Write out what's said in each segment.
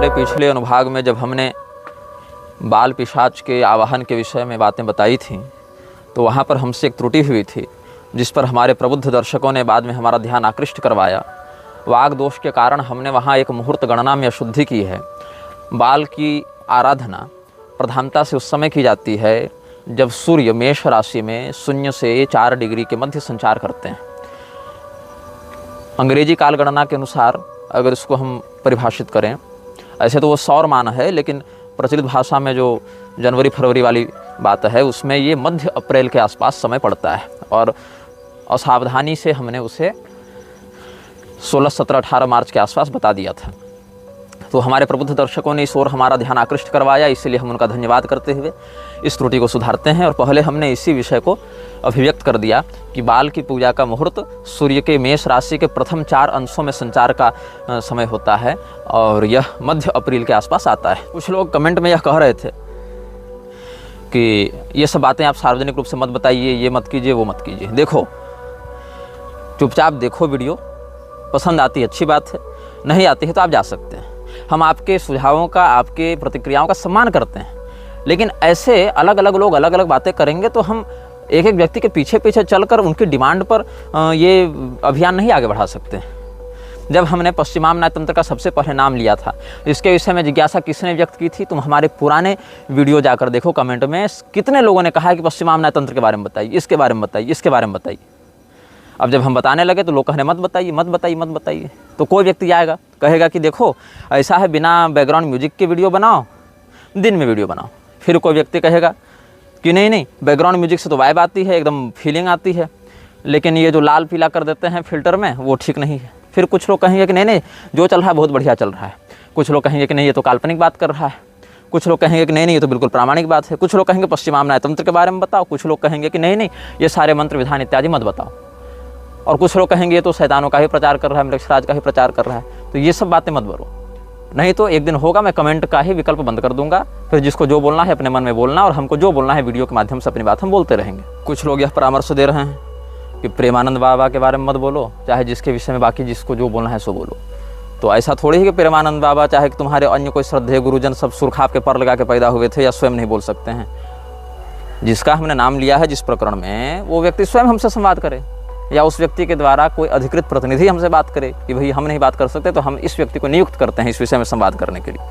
हमारे पिछले अनुभाग में जब हमने बाल पिशाच के आवाहन के विषय में बातें बताई थीं, तो वहाँ पर हमसे एक त्रुटि हुई थी, जिस पर हमारे प्रबुद्ध दर्शकों ने बाद में हमारा ध्यान आकृष्ट करवाया। वाग दोष के कारण हमने वहाँ एक मुहूर्त गणना में अशुद्धि की है। बाल की आराधना प्रधानता से उस समय की जाती है जब सूर्य मेष राशि में 0 से 4 डिग्री के मध्य संचार करते हैं। अंग्रेजी काल गणना के अनुसार अगर इसको हम परिभाषित करें, ऐसे तो वो सौर मान है, लेकिन प्रचलित भाषा में जो जनवरी फरवरी वाली बात है उसमें ये मध्य अप्रैल के आसपास समय पड़ता है, और असावधानी से हमने उसे 16, 17, 18 मार्च के आसपास बता दिया था। तो हमारे प्रबुद्ध दर्शकों ने इस ओर हमारा ध्यान आकृष्ट करवाया, इसलिए हम उनका धन्यवाद करते हुए इस त्रुटि को सुधारते हैं। और पहले हमने इसी विषय को अभिव्यक्त कर दिया कि बाल की पूजा का मुहूर्त सूर्य के मेष राशि के प्रथम 4 अंशों में संचार का समय होता है, और यह मध्य अप्रैल के आसपास आता है। कुछ लोग कमेंट में यह कह रहे थे कि ये सब बातें आप सार्वजनिक रूप से मत बताइए, ये मत कीजिए, वो मत कीजिए। देखो, चुपचाप देखो वीडियो, पसंद आती है अच्छी बात है, नहीं आती है तो आप जा सकते हैं। हम आपके सुझावों का, आपके प्रतिक्रियाओं का सम्मान करते हैं, लेकिन ऐसे अलग अलग लोग अलग अलग बातें करेंगे तो हम एक एक व्यक्ति के पीछे पीछे चलकर उनकी डिमांड पर ये अभियान नहीं आगे बढ़ा सकते। जब हमने पश्चिमाम्नाय तंत्र का सबसे पहले नाम लिया था, इसके विषय में जिज्ञासा किसने व्यक्त की थी? तुम हमारे पुराने वीडियो जाकर देखो, कमेंट में कितने लोगों ने कहा कि पश्चिमाम्नाय तंत्र के बारे में बताइए, इसके बारे में बताइए, इसके बारे में बताइए। अब जब हम बताने लगे तो लोग कहने मत बताइए, मत बताइए, मत बताइए। तो कोई व्यक्ति आएगा, कहेगा कि देखो ऐसा है, बिना बैकग्राउंड म्यूजिक के वीडियो बनाओ, दिन में वीडियो बनाओ। फिर कोई व्यक्ति कहेगा कि नहीं नहीं, बैकग्राउंड म्यूजिक से तो वाइब आती है, एकदम फीलिंग आती है, लेकिन ये जो लाल पीला कर देते हैं फिल्टर में वो ठीक नहीं है। फिर कुछ लोग कहेंगे कि नहीं नहीं, जो चल रहा है बहुत बढ़िया चल रहा है। कुछ लोग कहेंगे कि नहीं, ये तो काल्पनिक बात कर रहा है। कुछ लोग कहेंगे कि नहीं नहीं, ये तो बिल्कुल प्रामाणिक बात है। कुछ लोग कहेंगे पश्चिमाम्नाय तंत्र के बारे में बताओ। कुछ लोग कहेंगे कि नहीं नहीं, ये सारे मंत्र विधान इत्यादि मत बताओ। और कुछ लोग कहेंगे ये तो शैतानों का ही प्रचार कर रहा है, मृक्षराज का ही प्रचार कर रहा है। तो ये सब बातें मत बोलो, नहीं तो एक दिन होगा मैं कमेंट का ही विकल्प बंद कर दूंगा। फिर जिसको जो बोलना है अपने मन में बोलना, और हमको जो बोलना है वीडियो के माध्यम से अपनी बात हम बोलते रहेंगे। कुछ लोग यह परामर्श दे रहे हैं कि प्रेमानंद बाबा के बारे में मत बोलो, चाहे जिसके विषय में बाकी जिसको जो बोलना है सो बोलो। तो ऐसा थोड़ी ही कि प्रेमानंद बाबा चाहे कि तुम्हारे अन्य कोई श्रद्धेय गुरुजन सब सुरखाप के पर लगा के पैदा हुए थे या स्वयं नहीं बोल सकते हैं। जिसका हमने नाम लिया है जिस प्रकरण में, वो व्यक्ति स्वयं हमसे संवाद करे, या उस व्यक्ति के द्वारा कोई अधिकृत प्रतिनिधि हमसे बात करे कि भाई हम नहीं बात कर सकते तो हम इस व्यक्ति को नियुक्त करते हैं इस विषय में संवाद करने के लिए।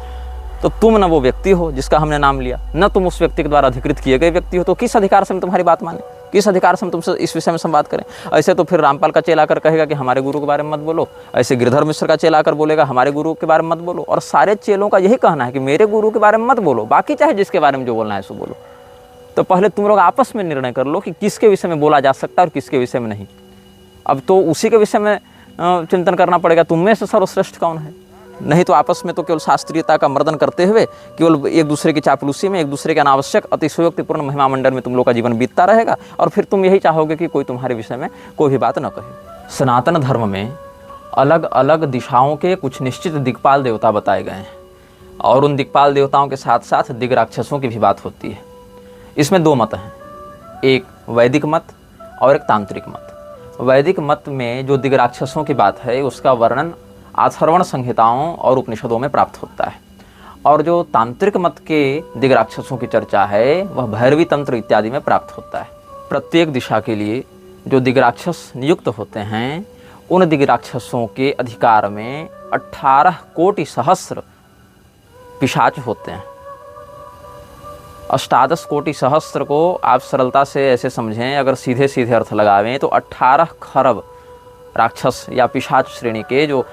तो तुम न वो व्यक्ति हो जिसका हमने नाम लिया, न तुम उस व्यक्ति के द्वारा अधिकृत किए गए व्यक्ति हो, तो किस अधिकार से हम तुम्हारी बात माने, किस अधिकार से हम तुमसे इस विषय में संवाद करें? ऐसे तो फिर रामपाल का चेला आकर कहेगा कि हमारे गुरु के बारे में मत बोलो, ऐसे गिरधर मिश्र का चेला आकर बोलेगा हमारे गुरु के बारे में मत बोलो। और सारे चेलों का यही कहना है कि मेरे गुरु के बारे में मत बोलो, बाकी चाहे जिसके बारे में जो बोलना है सो बोलो। तो पहले तुम लोग आपस में निर्णय कर लो कि किसके विषय में बोला जा सकता है और किसके विषय में नहीं। अब तो उसी के विषय में चिंतन करना पड़ेगा, तुम में से सर्वश्रेष्ठ कौन है। नहीं तो आपस में तो केवल शास्त्रीयता का मर्दन करते हुए, केवल एक दूसरे की चापलूसी में, एक दूसरे के अनावश्यक अतिशयोक्तिपूर्ण महिमा मंडल में तुम लोग का जीवन बीतता रहेगा, और फिर तुम यही चाहोगे कि कोई तुम्हारे विषय में कोई भी बात न कहे। सनातन धर्म में अलग अलग दिशाओं के कुछ निश्चित दिक्पाल देवता बताए गए हैं, और उन दिक्पाल देवताओं के साथ साथ दिग्राक्षसों की भी बात होती है। इसमें 2 मत हैं, एक वैदिक मत और एक तांत्रिक मत। वैदिक मत में जो दिग्राक्षसों की बात है उसका वर्णन अथर्वण संहिताओं और उपनिषदों में प्राप्त होता है, और जो तांत्रिक मत के दिग्राक्षसों की चर्चा है वह भैरवी तंत्र इत्यादि में प्राप्त होता है। प्रत्येक दिशा के लिए जो दिग्राक्षस नियुक्त होते हैं, उन दिग्राक्षसों के अधिकार में 18 कोटि सहस्र पिशाच होते हैं। 18 कोटि सहस्त्र को आप सरलता से ऐसे समझें, अगर सीधे सीधे अर्थ लगावें तो 18 खरब राक्षस या पिशाच श्रेणी के जो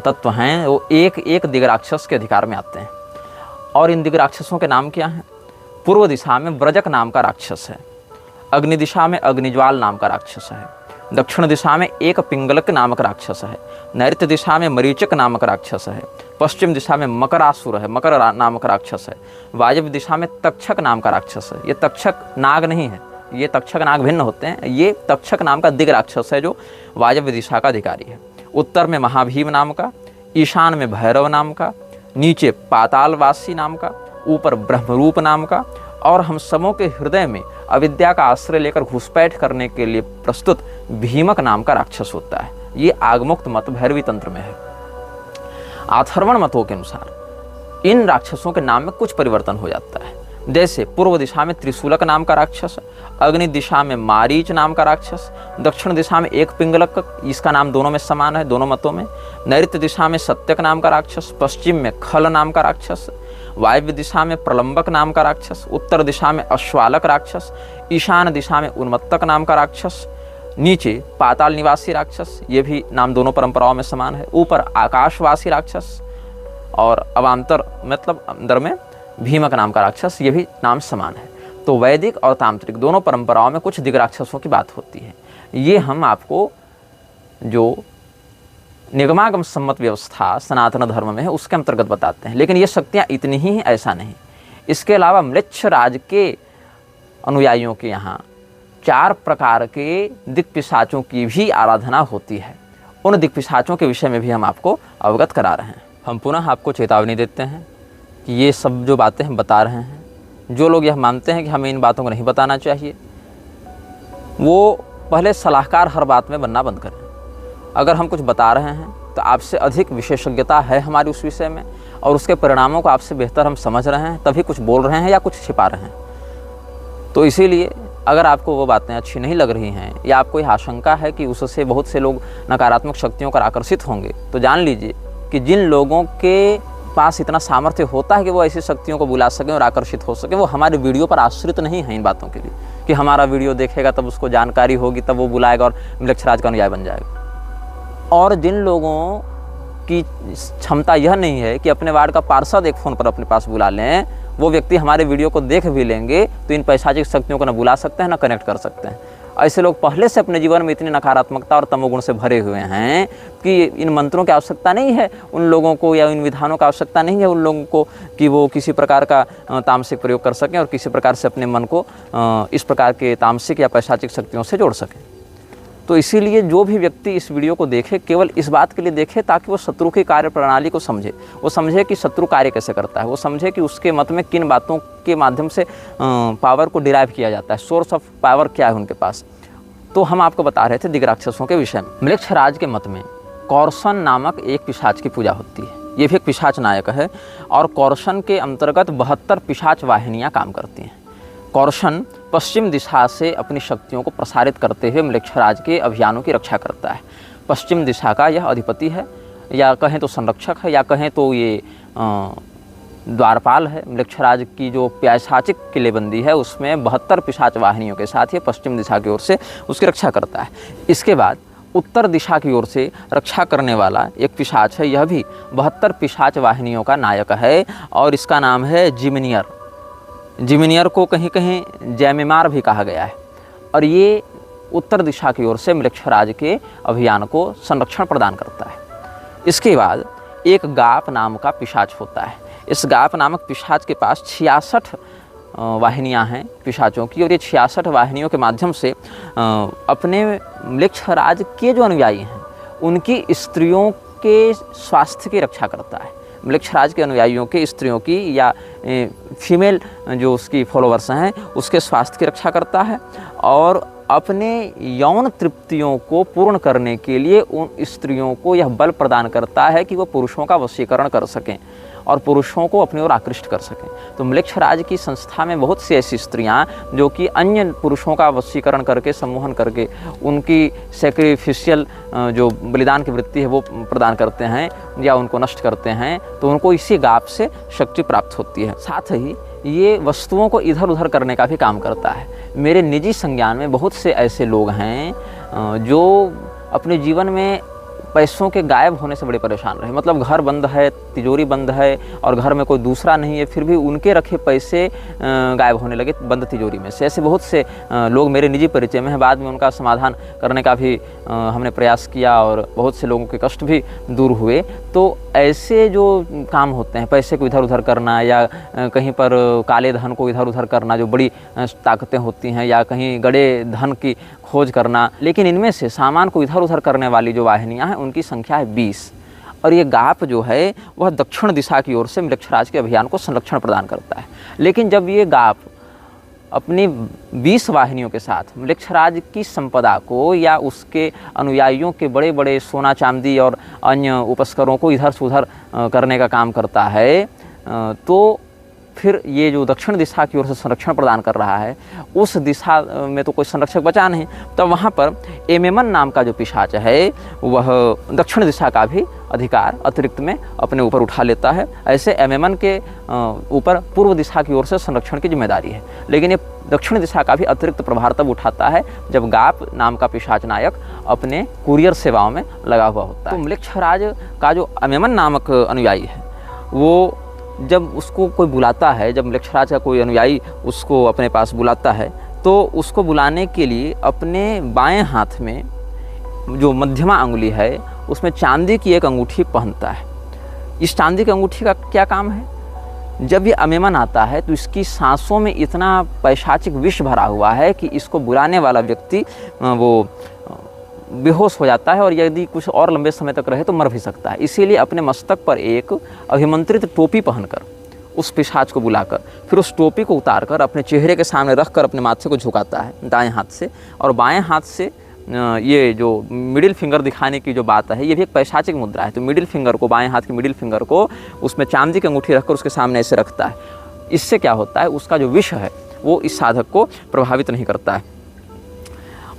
तत्व हैं वो एक एक दिग्राक्षस के अधिकार में आते हैं। और इन दिग्राक्षसों के नाम क्या हैं? पूर्व दिशा में व्रजक नाम का राक्षस है, अग्नि दिशा में अग्निज्वाल नाम का राक्षस है, दक्षिण दिशा में एक पिंगलक नामक राक्षस है, नैऋत्य दिशा में मरीचक नामक राक्षस है, पश्चिम दिशा में मकरासुर है, मकर नामक राक्षस है, वायव्य दिशा में तक्षक नाम का राक्षस है। ये तक्षक नाग नहीं है, ये तक्षक नाग भिन्न होते हैं। ये तक्षक नाम का दिग राक्षस है जो वायव्य दिशा का अधिकारी है। उत्तर में महाभीम नाम का, ईशान में भैरव नाम का, नीचे पातालवासी नाम का, ऊपर ब्रह्मरूप नाम का, और हम सबों के हृदय में अविद्या का आश्रय लेकर घुसपैठ करने के लिए प्रस्तुत भीमक नाम का राक्षस होता है। ये आगमुक्त मत भैरवी तंत्र में है। अथर्वण मतों के अनुसार इन राक्षसों के नाम में कुछ परिवर्तन हो जाता है। जैसे पूर्व दिशा में त्रिशूलक नाम का राक्षस, अग्नि दिशा में मारीच नाम का राक्षस, दक्षिण दिशा में एक पिंगलक, इसका नाम दोनों में समान है, दोनों मतों में। नैऋत्य दिशा में सत्यक नाम का राक्षस, पश्चिम में खल नाम का राक्षस, वायव्य दिशा में प्रलंबक नाम का राक्षस, उत्तर दिशा में अश्वालक राक्षस, ईशान दिशा में उन्मत्तक नाम का राक्षस, नीचे पाताल निवासी राक्षस, ये भी नाम दोनों परंपराओं में समान है, ऊपर आकाशवासी राक्षस, और अवांतर मतलब अंदर में भीमक नाम का राक्षस, ये भी नाम समान है। तो वैदिक और तांत्रिक दोनों परंपराओं में कुछ दिग्राक्षसों की बात होती है। ये हम आपको जो निगमागम सम्मत व्यवस्था सनातन धर्म में है उसके अंतर्गत बताते हैं। लेकिन ये शक्तियाँ इतनी ही हैं ऐसा नहीं। इसके अलावा म्लेच्छ राज के अनुयायियों के यहाँ 4 प्रकार के दिक्पिशाचों की भी आराधना होती है। उन दिक्पिशाचों के विषय में भी हम आपको अवगत करा रहे हैं। हम पुनः आपको चेतावनी देते हैं कि ये सब जो बातें हम बता रहे हैं, जो लोग यह मानते हैं कि हमें इन बातों को नहीं बताना चाहिए, वो पहले सलाहकार हर बात में बनना बंद करें। अगर हम कुछ बता रहे हैं तो आपसे अधिक विशेषज्ञता है हमारी उस विषय में, और उसके परिणामों को आपसे बेहतर हम समझ रहे हैं, तभी कुछ बोल रहे हैं या कुछ छिपा रहे हैं। तो इसीलिए अगर आपको वो बातें अच्छी नहीं लग रही हैं या आपको यह आशंका है कि उससे बहुत से लोग नकारात्मक शक्तियों पर आकर्षित होंगे, तो जान लीजिए कि जिन लोगों के पास इतना सामर्थ्य होता है कि वो ऐसी शक्तियों को बुला सकें और आकर्षित हो सकें, वो हमारे वीडियो पर आश्रित नहीं है इन बातों के लिए कि हमारा वीडियो देखेगा तब उसको जानकारी होगी, तब वो बुलाएगा और म्लेच्छराज का अनुयायी बन जाएगा। और जिन लोगों की क्षमता यह नहीं है कि अपने वार्ड का पार्षद एक फ़ोन पर अपने पास बुला लें, वो व्यक्ति हमारे वीडियो को देख भी लेंगे तो इन पैशाचिक शक्तियों को न बुला सकते हैं न कनेक्ट कर सकते हैं। ऐसे लोग पहले से अपने जीवन में इतनी नकारात्मकता और तमोगुण से भरे हुए हैं कि इन मंत्रों की आवश्यकता नहीं है उन लोगों को, या इन विधानों का आवश्यकता नहीं है उन लोगों को कि वो किसी प्रकार का तामसिक प्रयोग कर सकें और किसी प्रकार से अपने मन को इस प्रकार के तामसिक या पैशाचिक शक्तियों से जोड़ सकें। तो इसीलिए जो भी व्यक्ति इस वीडियो को देखे केवल इस बात के लिए देखे ताकि वो शत्रु की कार्य प्रणाली को समझे, वो समझे कि शत्रु कार्य कैसे करता है, वो समझे कि उसके मत में किन बातों के माध्यम से पावर को डिराइव किया जाता है, सोर्स ऑफ पावर क्या है उनके पास। तो हम आपको बता रहे थे दिग्राक्षसों के विषय में। म्लेच्छराज के मत में कौरसन नामक एक पिशाच की पूजा होती है। ये भी एक पिशाच नायक है और कौरसन के अंतर्गत 72 पिशाच वाहिनियाँ काम करती हैं। कौरसन पश्चिम दिशा से अपनी शक्तियों को प्रसारित करते हुए म्लेच्छराज के अभियानों की रक्षा करता है। पश्चिम दिशा का यह अधिपति है, या कहें तो संरक्षक है, या कहें तो ये द्वारपाल है। म्लेच्छराज की जो पैशाचिक किलेबंदी है उसमें 72 पिशाच वाहिनियों के साथ ये पश्चिम दिशा की ओर से उसकी रक्षा करता है। इसके बाद उत्तर दिशा की ओर से रक्षा करने वाला एक पिशाच है, यह भी 72 पिशाच वाहिनियों का नायक है और इसका नाम है जिमिनियर। जिमिनियर को कहीं कहीं जैमिमार भी कहा गया है और ये उत्तर दिशा की ओर से म्लेच्छराज के अभियान को संरक्षण प्रदान करता है। इसके बाद एक गाप नाम का पिशाच होता है। इस गाप नामक पिशाच के पास 66 वाहिनियाँ हैं पिशाचों की, और ये 66 वाहिनियों के माध्यम से अपने म्लेच्छराज के जो अनुयायी हैं उनकी स्त्रियों के स्वास्थ्य की रक्षा करता है। म्लेच्छराज के अनुयायियों के स्त्रियों की या फीमेल जो उसकी फॉलोअर्स हैं उसके स्वास्थ्य की रक्षा करता है और अपने यौन तृप्तियों को पूर्ण करने के लिए उन स्त्रियों को यह बल प्रदान करता है कि वो पुरुषों का वशीकरण कर सकें और पुरुषों को अपनी ओर आकृष्ट कर सकें। तो म्लेच्छराज की संस्था में बहुत सी ऐसी स्त्रियां जो कि अन्य पुरुषों का वशीकरण करके, सम्मोहन करके उनकी सैक्रिफिशियल जो बलिदान की वृत्ति है वो प्रदान करते हैं या उनको नष्ट करते हैं, तो उनको इसी गाप से शक्ति प्राप्त होती है। साथ ही ये वस्तुओं को इधर उधर करने का भी काम करता है। मेरे निजी संज्ञान में बहुत से ऐसे लोग हैं जो अपने जीवन में पैसों के गायब होने से बड़े परेशान रहे। मतलब घर बंद है, तिजोरी बंद है और घर में कोई दूसरा नहीं है, फिर भी उनके रखे पैसे गायब होने लगे बंद तिजोरी में से। ऐसे बहुत से लोग मेरे निजी परिचय में हैं। बाद में उनका समाधान करने का भी हमने प्रयास किया और बहुत से लोगों के कष्ट भी दूर हुए। तो ऐसे जो काम होते हैं, पैसे को इधर उधर करना या कहीं पर काले धन को इधर उधर करना, जो बड़ी ताकतें होती हैं, या कहीं गड़े धन की खोज करना, लेकिन इनमें से सामान को इधर उधर करने वाली जो वाहिनियाँ हैं उनकी संख्या है 20। और ये गाप जो है वह दक्षिण दिशा की ओर से म्लेच्छराज के अभियान को संरक्षण प्रदान करता है। लेकिन जब ये गाप अपनी 20 वाहिनियों के साथ म्लेच्छराज की संपदा को या उसके अनुयायियों के बड़े बड़े सोना चांदी और अन्य उपस्करों को इधर से उधर करने का काम करता है, तो फिर ये जो दक्षिण दिशा की ओर से संरक्षण प्रदान कर रहा है, उस दिशा में तो कोई संरक्षक बचा नहीं। तब वहाँ पर एमेमन नाम का जो पिशाच है वह दक्षिण दिशा का भी अधिकार अतिरिक्त में अपने ऊपर उठा लेता है। ऐसे एमेमन के ऊपर पूर्व दिशा की ओर से संरक्षण की जिम्मेदारी है, लेकिन ये दक्षिण दिशा का भी अतिरिक्त प्रभार तब उठाता है जब गाप नाम का पिशाच नायक अपने कुरियर सेवाओं में लगा हुआ होता है। तो म्लेच्छराज का जो एमेमन नामक अनुयायी है, वो जब उसको कोई बुलाता है, जब म्लेच्छराज का कोई अनुयायी उसको अपने पास बुलाता है, तो उसको बुलाने के लिए अपने बाएं हाथ में जो मध्यमा अंगुली है उसमें चांदी की एक अंगूठी पहनता है। इस चांदी की अंगूठी का क्या काम है? जब ये एमेमन आता है तो इसकी सांसों में इतना पैशाचिक विष भरा हुआ है कि इसको बुलाने वाला व्यक्ति वो बेहोश हो जाता है और यदि कुछ और लंबे समय तक रहे तो मर भी सकता है। इसीलिए अपने मस्तक पर एक अभिमंत्रित टोपी पहनकर उस पिशाच को बुलाकर फिर उस टोपी को उतारकर अपने चेहरे के सामने रखकर अपने माथे को झुकाता है दाएं हाथ से, और बाएं हाथ से ये जो मिडिल फिंगर दिखाने की जो बात है, ये भी एक पैशाचिक मुद्रा है। तो मिडिल फिंगर को, बाएं हाथ की मिडिल फिंगर को उसमें चांदी की अंगूठी रखकर उसके सामने ऐसे रखता है। इससे क्या होता है, उसका जो विष है वो इस साधक को प्रभावित नहीं करता है।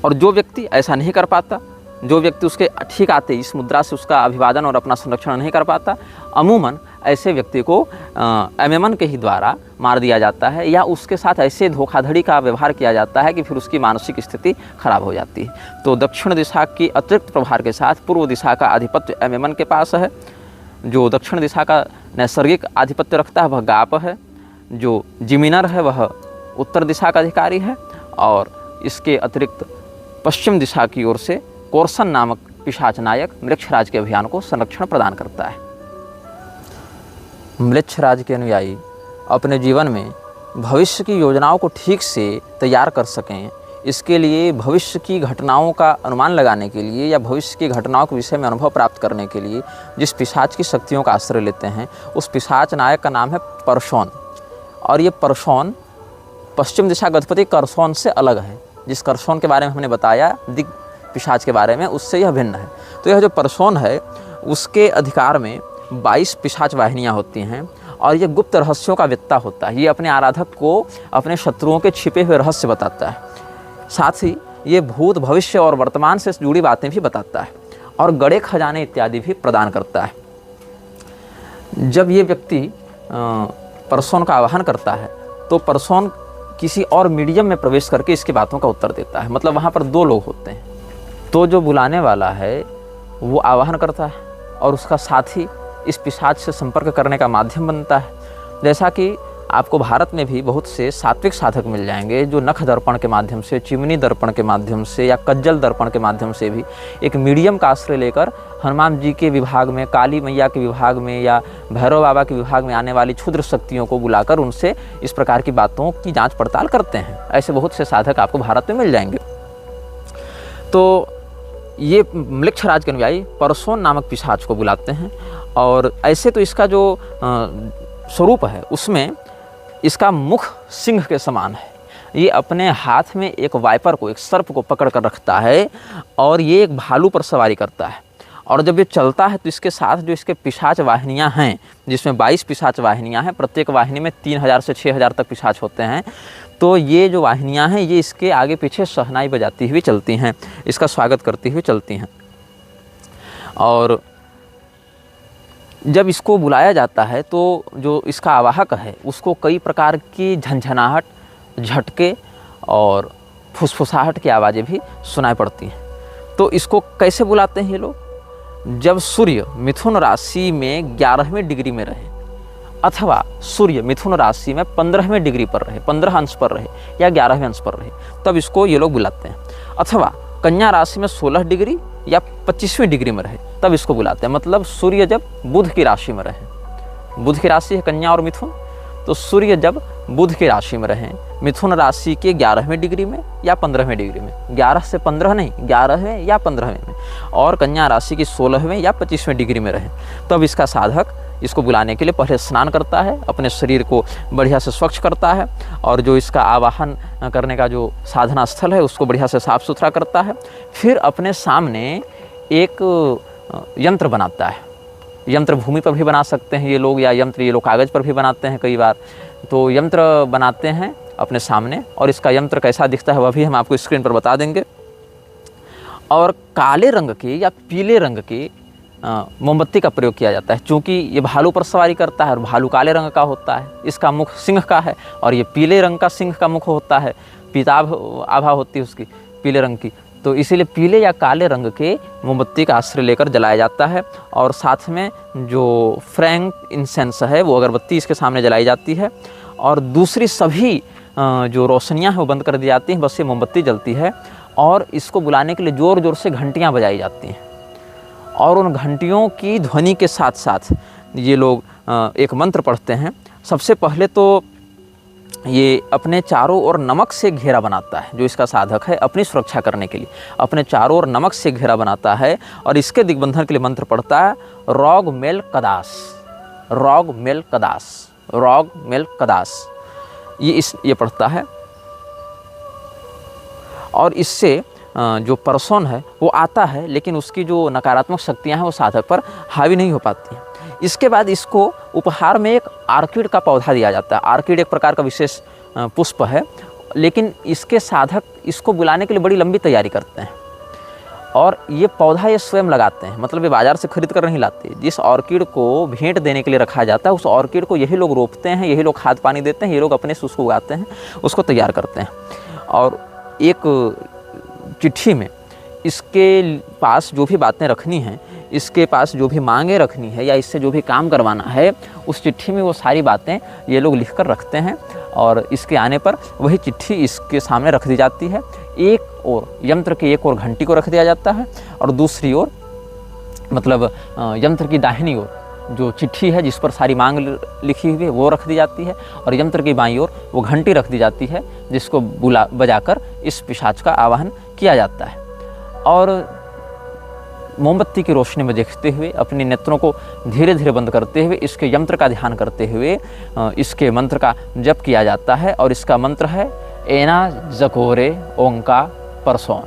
और जो व्यक्ति ऐसा नहीं कर पाता, जो व्यक्ति उसके ठीक आते इस मुद्रा से उसका अभिवादन और अपना संरक्षण नहीं कर पाता, अमूमन ऐसे व्यक्ति को एमेमन के ही द्वारा मार दिया जाता है या उसके साथ ऐसे धोखाधड़ी का व्यवहार किया जाता है कि फिर उसकी मानसिक स्थिति खराब हो जाती है। तो दक्षिण दिशा की अतिरिक्त प्रभार के साथ पूर्व दिशा का आधिपत्य एमेमन के पास है। जो दक्षिण दिशा का नैसर्गिक आधिपत्य रखता है वह गाप है। जो जिमिनर है वह उत्तर दिशा का अधिकारी है, और इसके अतिरिक्त पश्चिम दिशा की ओर से कोरसन नामक पिशाच नायक म्लेच्छराज के अभियान को संरक्षण प्रदान करता है। म्लेच्छराज के अनुयायी अपने जीवन में भविष्य की योजनाओं को ठीक से तैयार कर सकें, इसके लिए भविष्य की घटनाओं का अनुमान लगाने के लिए या भविष्य की घटनाओं के विषय में अनुभव प्राप्त करने के लिए जिस पिशाच की शक्तियों का आश्रय लेते हैं, उस पिशाच नायक का नाम है परसोन। और ये परसोन पश्चिम दिशा का अधिपति करसोन से अलग है। जिस करसोन के बारे में हमने बताया दिग पिशाच के बारे में, उससे यह भिन्न है। तो यह जो परसोन है उसके अधिकार में 22 पिशाच वाहिनियाँ होती हैं, और ये गुप्त रहस्यों का वेत्ता होता है। ये अपने आराधक को अपने शत्रुओं के छिपे हुए रहस्य बताता है। साथ ही ये भूत, भविष्य और वर्तमान से जुड़ी बातें भी बताता है, और गड़े खजाने इत्यादि भी प्रदान करता है। जब ये व्यक्ति परसोन का आवाहन करता है तो परसोन किसी और मीडियम में प्रवेश करके इसकी बातों का उत्तर देता है। मतलब वहाँ पर दो लोग होते हैं। तो जो बुलाने वाला है वो आवाहन करता है और उसका साथी इस पिशाच से संपर्क करने का माध्यम बनता है। जैसा कि आपको भारत में भी बहुत से सात्विक साधक मिल जाएंगे जो नख दर्पण के माध्यम से, चिमनी दर्पण के माध्यम से या कज्जल दर्पण के माध्यम से भी एक मीडियम का आश्रय लेकर हनुमान जी के विभाग में, काली मैया के विभाग में या भैरव बाबा के विभाग में आने वाली क्षुद्र शक्तियों को बुलाकर उनसे इस प्रकार की बातों की जांच पड़ताल करते हैं। ऐसे बहुत से साधक आपको भारत में मिल जाएंगे। तो ये म्लेच्छराज के अनुयायी परसोन नामक पिशाच को बुलाते हैं, और ऐसे तो इसका जो स्वरूप है उसमें इसका मुख सिंह के समान है। ये अपने हाथ में एक वाइपर को, एक सर्प को पकड़ कर रखता है, और ये एक भालू पर सवारी करता है। और जब ये चलता है तो इसके साथ जो इसके पिशाच वाहिनियाँ हैं, जिसमें 22 पिशाच वाहिनियाँ हैं, प्रत्येक वाहिनी में 3000 से 6000 तक पिशाच होते हैं। तो ये जो वाहिनियाँ हैं ये इसके आगे पीछे शहनाई बजाती हुई चलती हैं, इसका स्वागत करती हुई चलती हैं। और जब इसको बुलाया जाता है तो जो इसका आवाहक है उसको कई प्रकार की झंझनाहट, झटके और फुसफुसाहट की आवाज़ें भी सुनाई पड़ती हैं। तो इसको कैसे बुलाते हैं ये लोग? जब सूर्य मिथुन राशि में 11वें डिग्री में रहे, अथवा सूर्य मिथुन राशि में 15वें डिग्री पर रहे, 15 अंश पर रहे या 11वें अंश पर रहे, तब इसको ये लोग बुलाते हैं। अथवा कन्या राशि में 16 डिग्री या 25वीं डिग्री में रहे, तब इसको बुलाते हैं। मतलब सूर्य जब बुध की राशि में रहे, बुध की राशि है कन्या और मिथुन, तो सूर्य जब बुध की राशि में रहे, मिथुन राशि के 11वें डिग्री में या 15वें डिग्री में, 11 से 15 नहीं, 11वें या 15वें में, और कन्या राशि की 16वें या 25वें डिग्री में रहे, तब इसका साधक इसको बुलाने के लिए पहले स्नान करता है, अपने शरीर को बढ़िया से स्वच्छ करता है, और जो इसका आवाहन करने का जो साधना स्थल है उसको बढ़िया से साफ सुथरा करता है। फिर अपने सामने एक यंत्र बनाता है, यंत्र भूमि पर भी बना सकते हैं ये लोग, या यंत्र ये लोग कागज़ पर भी बनाते हैं कई बार। तो यंत्र बनाते हैं अपने सामने, और इसका यंत्र कैसा दिखता है वह भी हम आपको स्क्रीन पर बता देंगे। और काले रंग के या पीले रंग के मोमबत्ती का प्रयोग किया जाता है, क्योंकि ये भालू पर सवारी करता है और भालू काले रंग का होता है, इसका मुख सिंह का है, और ये पीले रंग का सिंह का मुख होता है, पीताभ आभा होती है उसकी पीले रंग की। तो इसीलिए पीले या काले रंग के मोमबत्ती का आश्रय लेकर जलाया जाता है। और साथ में जो फ्रैंक इंसेंस है वो अगरबत्ती इसके सामने जलाई जाती है, और दूसरी सभी जो रोशनियाँ हैं वो बंद कर दी जाती हैं, बस ये मोमबत्ती जलती है। और इसको बुलाने के लिए ज़ोर ज़ोर से घंटियाँ बजाई जाती हैं, और उन घंटियों की ध्वनि के साथ साथ ये लोग एक मंत्र पढ़ते हैं। सबसे पहले तो ये अपने चारों ओर नमक से घेरा बनाता है, जो इसका साधक है अपनी सुरक्षा करने के लिए अपने चारों ओर नमक से घेरा बनाता है, और इसके दिग्बंधन के लिए मंत्र पढ़ता है रॉग मेल कदास, रॉग मेल कदास, रॉग मेल कदास, ये पढ़ता है। और इससे जो पर्सन है वो आता है, लेकिन उसकी जो नकारात्मक शक्तियाँ हैं वो साधक पर हावी नहीं हो पाती हैं। इसके बाद इसको उपहार में एक आर्किड का पौधा दिया जाता है। आर्किड एक प्रकार का विशेष पुष्प है, लेकिन इसके साधक इसको बुलाने के लिए बड़ी लंबी तैयारी करते हैं, और ये पौधा ये स्वयं लगाते हैं, मतलब ये बाज़ार से खरीद कर नहीं लाते। जिस ऑर्किड को भेंट देने के लिए रखा जाता है उस ऑर्किड को यही लोग रोपते हैं, यही लोग खाद पानी देते हैं, ये लोग अपने से उसको उगाते हैं, उसको तैयार करते हैं। और एक चिट्ठी में इसके पास जो भी बातें रखनी हैं, इसके पास जो भी मांगे रखनी है, या इससे जो भी काम करवाना है, उस चिट्ठी में वो सारी बातें ये लोग लिख कर रखते हैं, और इसके आने पर वही चिट्ठी इसके सामने रख दी जाती है। एक और यंत्र की एक और घंटी को रख दिया जाता है, और दूसरी ओर मतलब यंत्र की दाहिनी ओर जो चिट्ठी है जिस पर सारी मांग लिखी हुई है वो रख दी जाती है, और यंत्र की बाईं ओर वो घंटी रख दी जाती है, जिसको बजाकर इस पिशाच का आवाहन किया जाता है। और मोमबत्ती की रोशनी में देखते हुए, अपने नेत्रों को धीरे धीरे बंद करते हुए, इसके यंत्र का ध्यान करते हुए इसके मंत्र का जप किया जाता है। और इसका मंत्र है एना जकोरे ओंका परसोन,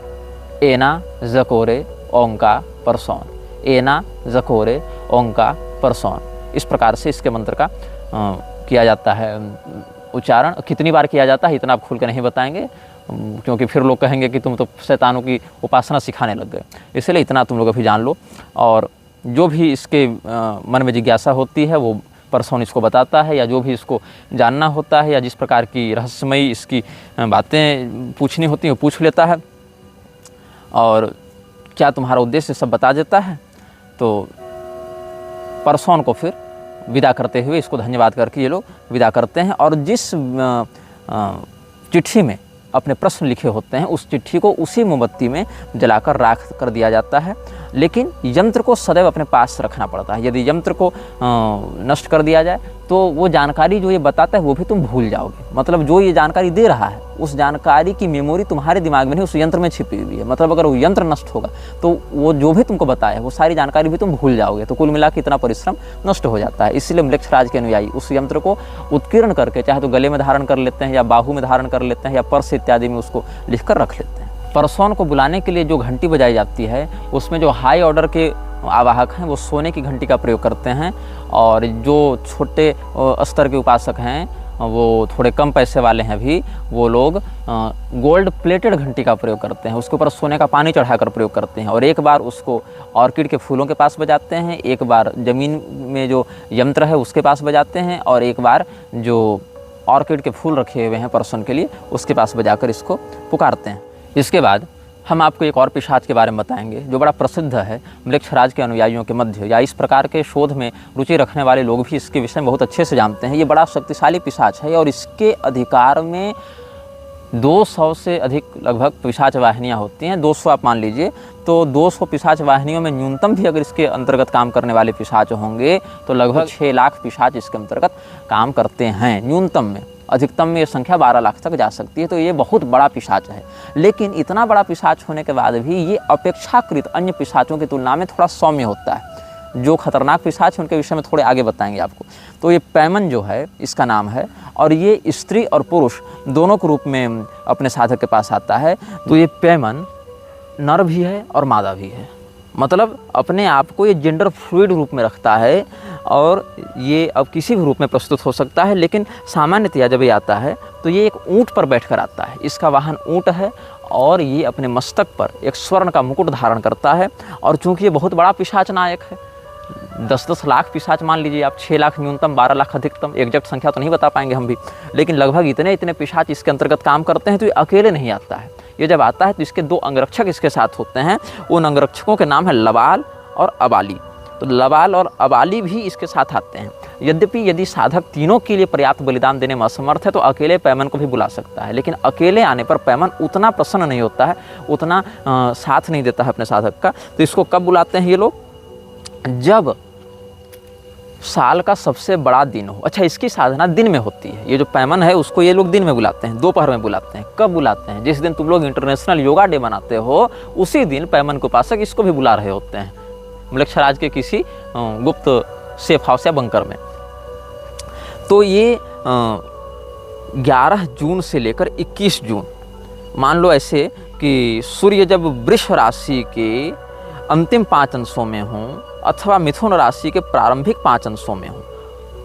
एना जकोरे ओंका परसोन, एना जकोरे ओंका परसोन। इस प्रकार से इसके मंत्र का किया जाता है उच्चारण। कितनी बार किया जाता है इतना आप खुल के नहीं बताएंगे, क्योंकि फिर लोग कहेंगे कि तुम तो शैतानों की उपासना सिखाने लग गए, इसलिए इतना तुम लोग अभी जान लो। और जो भी इसके मन में जिज्ञासा होती है वो परसोन इसको बताता है, या जो भी इसको जानना होता है, या जिस प्रकार की रहस्यमयी इसकी बातें पूछनी होती हैं वो पूछ लेता है, और क्या तुम्हारा उद्देश्य सब बता देता है। तो परसोन को फिर विदा करते हुए इसको धन्यवाद करके ये लोग विदा करते हैं। और जिस चिट्ठी में अपने प्रश्न लिखे होते हैं उस चिट्ठी को उसी मोमबत्ती में जलाकर राख कर दिया जाता है, लेकिन यंत्र को सदैव अपने पास रखना पड़ता है। यदि यंत्र को नष्ट कर दिया जाए तो वो जानकारी जो ये बताता है वो भी तुम भूल जाओगे। मतलब जो ये जानकारी दे रहा है उस जानकारी की मेमोरी तुम्हारे दिमाग में नहीं, उस यंत्र में छिपी हुई है। मतलब अगर वो यंत्र नष्ट होगा तो वो जो भी तुमको बताया वो सारी जानकारी भी तुम भूल जाओगे। तो कुल मिला के इतना परिश्रम नष्ट हो जाता है। इसलिए म्लेच्छराज के अनुयायी उस यंत्र को उत्कीर्ण करके चाहे तो गले में धारण कर लेते हैं, या बाहू में धारण कर लेते हैं, या पर्स इत्यादि में उसको लिख कर रख लेते हैं। परसोन को बुलाने के लिए जो घंटी बजाई जाती है उसमें जो हाई ऑर्डर के आवाहक हैं वो सोने की घंटी का प्रयोग करते हैं, और जो छोटे स्तर के उपासक हैं वो थोड़े कम पैसे वाले हैं भी, वो लोग गोल्ड प्लेटेड घंटी का प्रयोग करते हैं। उसके ऊपर सोने का पानी चढ़ाकर प्रयोग करते हैं, और एक बार उसको ऑर्किड के फूलों के पास बजाते हैं, एक बार ज़मीन में जो यंत्र है उसके पास बजाते हैं, और एक बार जो ऑर्किड के फूल रखे हुए हैं परसोन के लिए उसके पास बजाकर इसको पुकारते हैं। इसके बाद हम आपको एक और पिशाच के बारे में बताएंगे जो बड़ा प्रसिद्ध है म्लेच्छराज के अनुयायियों के मध्य, या इस प्रकार के शोध में रुचि रखने वाले लोग भी इसके विषय में बहुत अच्छे से जानते हैं। ये बड़ा शक्तिशाली पिशाच है, और इसके अधिकार में 200 से अधिक लगभग पिशाच वाहिनियाँ होती हैं। 200 आप मान लीजिए, तो 200 पिशाच वाहिनियों में न्यूनतम भी अगर इसके अंतर्गत काम करने वाले पिशाच होंगे तो लगभग 6 लाख पिशाच इसके अंतर्गत काम करते हैं न्यूनतम में। अधिकतम में ये संख्या 12 लाख तक जा सकती है। तो ये बहुत बड़ा पिशाच है, लेकिन इतना बड़ा पिशाच होने के बाद भी ये अपेक्षाकृत अन्य पिशाचों की तुलना में थोड़ा सौम्य होता है। जो खतरनाक पिशाच है उनके विषय में थोड़े आगे बताएंगे आपको। तो ये पैमन जो है इसका नाम है, और ये स्त्री और पुरुष दोनों के रूप में अपने साधक के पास आता है। तो ये पैमन नर भी है और मादा भी है। मतलब अपने आप को ये जेंडर फ्लूइड रूप में रखता है और ये अब किसी भी रूप में प्रस्तुत हो सकता है, लेकिन सामान्यतया जब ये आता है तो ये एक ऊँट पर बैठकर आता है। इसका वाहन ऊँट है और ये अपने मस्तक पर एक स्वर्ण का मुकुट धारण करता है। और चूंकि ये बहुत बड़ा पिशाच नायक है, 10-10 लाख पिशाच मान लीजिए आप, 6 लाख न्यूनतम, 12 लाख अधिकतम, एग्जैक्ट संख्या तो नहीं बता पाएंगे हम भी, लेकिन लगभग इतने पिशाच इसके अंतर्गत काम करते हैं। तो ये अकेले नहीं आता है, ये जब आता है तो इसके 2 अंगरक्षक इसके साथ होते हैं। उन अंगरक्षकों के नाम है लबाल और अबाली। तो लबाल और अबाली भी इसके साथ आते हैं। यद्यपि यदि साधक तीनों के लिए पर्याप्त बलिदान देने में असमर्थ है तो अकेले पैमन को भी बुला सकता है, लेकिन अकेले आने पर पैमन उतना प्रसन्न नहीं होता है, उतना साथ नहीं देता है अपने साधक का। तो इसको कब बुलाते हैं ये लोग? जब साल का सबसे बड़ा दिन हो। अच्छा, इसकी साधना दिन में होती है। ये जो पैमन है उसको ये लोग दिन में बुलाते हैं, दोपहर में बुलाते हैं। कब बुलाते हैं? जिस दिन तुम लोग इंटरनेशनल योगा डे मनाते हो उसी दिन पैमन को उपासक इसको भी बुला रहे होते हैं, मलक्षराज के किसी गुप्त सेफ हाउस या बंकर में। तो ये 11 जून से लेकर 21 जून, मान लो ऐसे कि सूर्य जब वृष राशि के अंतिम 5 अंशों में हों अथवा मिथुन राशि के प्रारंभिक 5 अंशों में हों,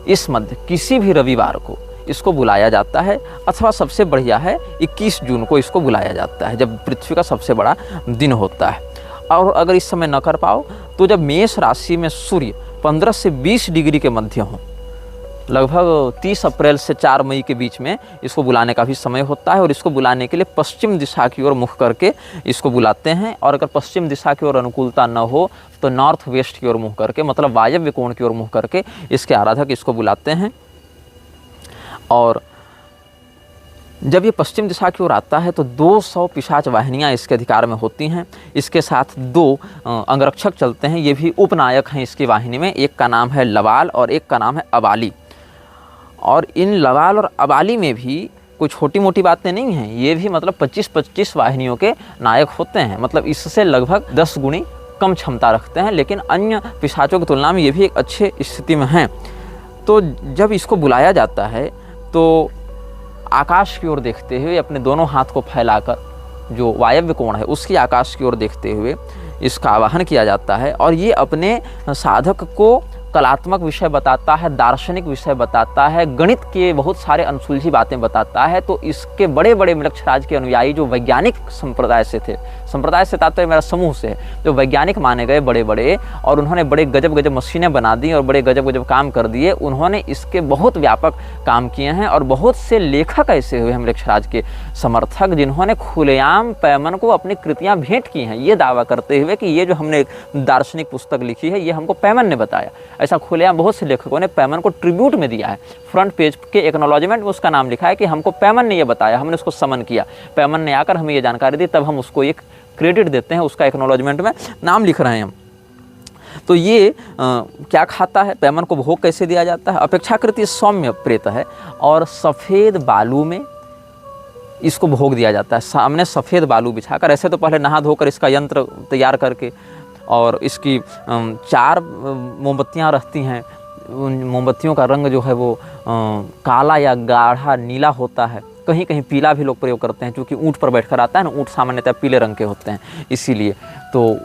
इस मध्य किसी भी रविवार को इसको बुलाया जाता है। अथवा सबसे बढ़िया है 21 जून को इसको बुलाया जाता है, जब पृथ्वी का सबसे बड़ा दिन होता है। और अगर इस समय न कर पाओ तो जब मेष राशि में सूर्य 15 से 20 डिग्री के मध्य हों, लगभग 30 अप्रैल से 4 मई के बीच में इसको बुलाने का भी समय होता है। और इसको बुलाने के लिए पश्चिम दिशा की ओर मुख करके इसको बुलाते हैं। और अगर पश्चिम दिशा की ओर अनुकूलता न हो तो नॉर्थ वेस्ट की ओर मुँह करके, मतलब वायव्य कोण की ओर मुँह करके इसके आराधक इसको बुलाते हैं। और जब ये पश्चिम दिशा की ओर आता है तो 200 पिशाच वाहिनियाँ इसके अधिकार में होती हैं। इसके साथ 2 अंगरक्षक चलते हैं, ये भी उपनायक हैं इसकी वाहिनी में। एक का नाम है लबाल और एक का नाम है अबाली। और इन लबाल और अबाली में भी कोई छोटी मोटी बातें नहीं हैं, ये भी मतलब 25-25 वाहिनियों के नायक होते हैं। मतलब इससे लगभग 10 गुनी कम क्षमता रखते हैं, लेकिन अन्य पिशाचों की तुलना में ये भी एक अच्छे स्थिति में हैं। तो जब इसको बुलाया जाता है तो आकाश की ओर देखते हुए अपने दोनों हाथ को फैलाकर, जो वायव्य कोण है उसकी आकाश की ओर देखते हुए इसका आवाहन किया जाता है। और ये अपने साधक को कलात्मक विषय बताता है, दार्शनिक विषय बताता है, गणित के बहुत सारे अनसुलझी बातें बताता है। तो इसके बड़े बड़े मलक्षराज के अनुयायी जो वैज्ञानिक संप्रदाय से थे, संप्रदाय से तात्पर्य मेरा समूह से, जो वैज्ञानिक माने गए बड़े बड़े, और उन्होंने बड़े गजब गजब मशीनें बना दी और बड़े गजब गजब काम कर दिए, उन्होंने इसके बहुत व्यापक काम किए हैं। और बहुत से लेखक ऐसे हुए हैं मलक्षराज के समर्थक जिन्होंने खुलेआम पैमन को अपनी कृतियाँ भेंट की हैं, ये दावा करते हुए कि ये जो हमने दार्शनिक पुस्तक लिखी है ये हमको पैमन ने बताया। ऐसा खुलेआम बहुत से लेखकों ने पैमन को ट्रिब्यूट में दिया है। फ्रंट पेज के एक्नॉलेजमेंट में उसका नाम लिखा है कि हमको पैमन ने ये बताया, हमने उसको समन किया, पैमन ने आकर हमें ये जानकारी दी, तब हम उसको एक क्रेडिट देते हैं, उसका एक्नॉलेजमेंट में नाम लिख रहे हैं हम। तो ये क्या खाता है, पैमन को भोग कैसे दिया जाता है? अपेक्षाकृत सौम्य प्रेत है और सफ़ेद बालू में इसको भोग दिया जाता है। सामने सफ़ेद बालू बिछाकर, ऐसे तो पहले नहा धोकर इसका यंत्र तैयार करके, और इसकी 4 मोमबत्तियाँ रहती हैं। उन मोमबत्तियों का रंग जो है वो काला या गाढ़ा नीला होता है, कहीं कहीं पीला भी लोग प्रयोग करते हैं, क्योंकि ऊँट पर बैठकर आता है ना, ऊँट सामान्यतः पीले रंग के होते हैं, इसीलिए। तो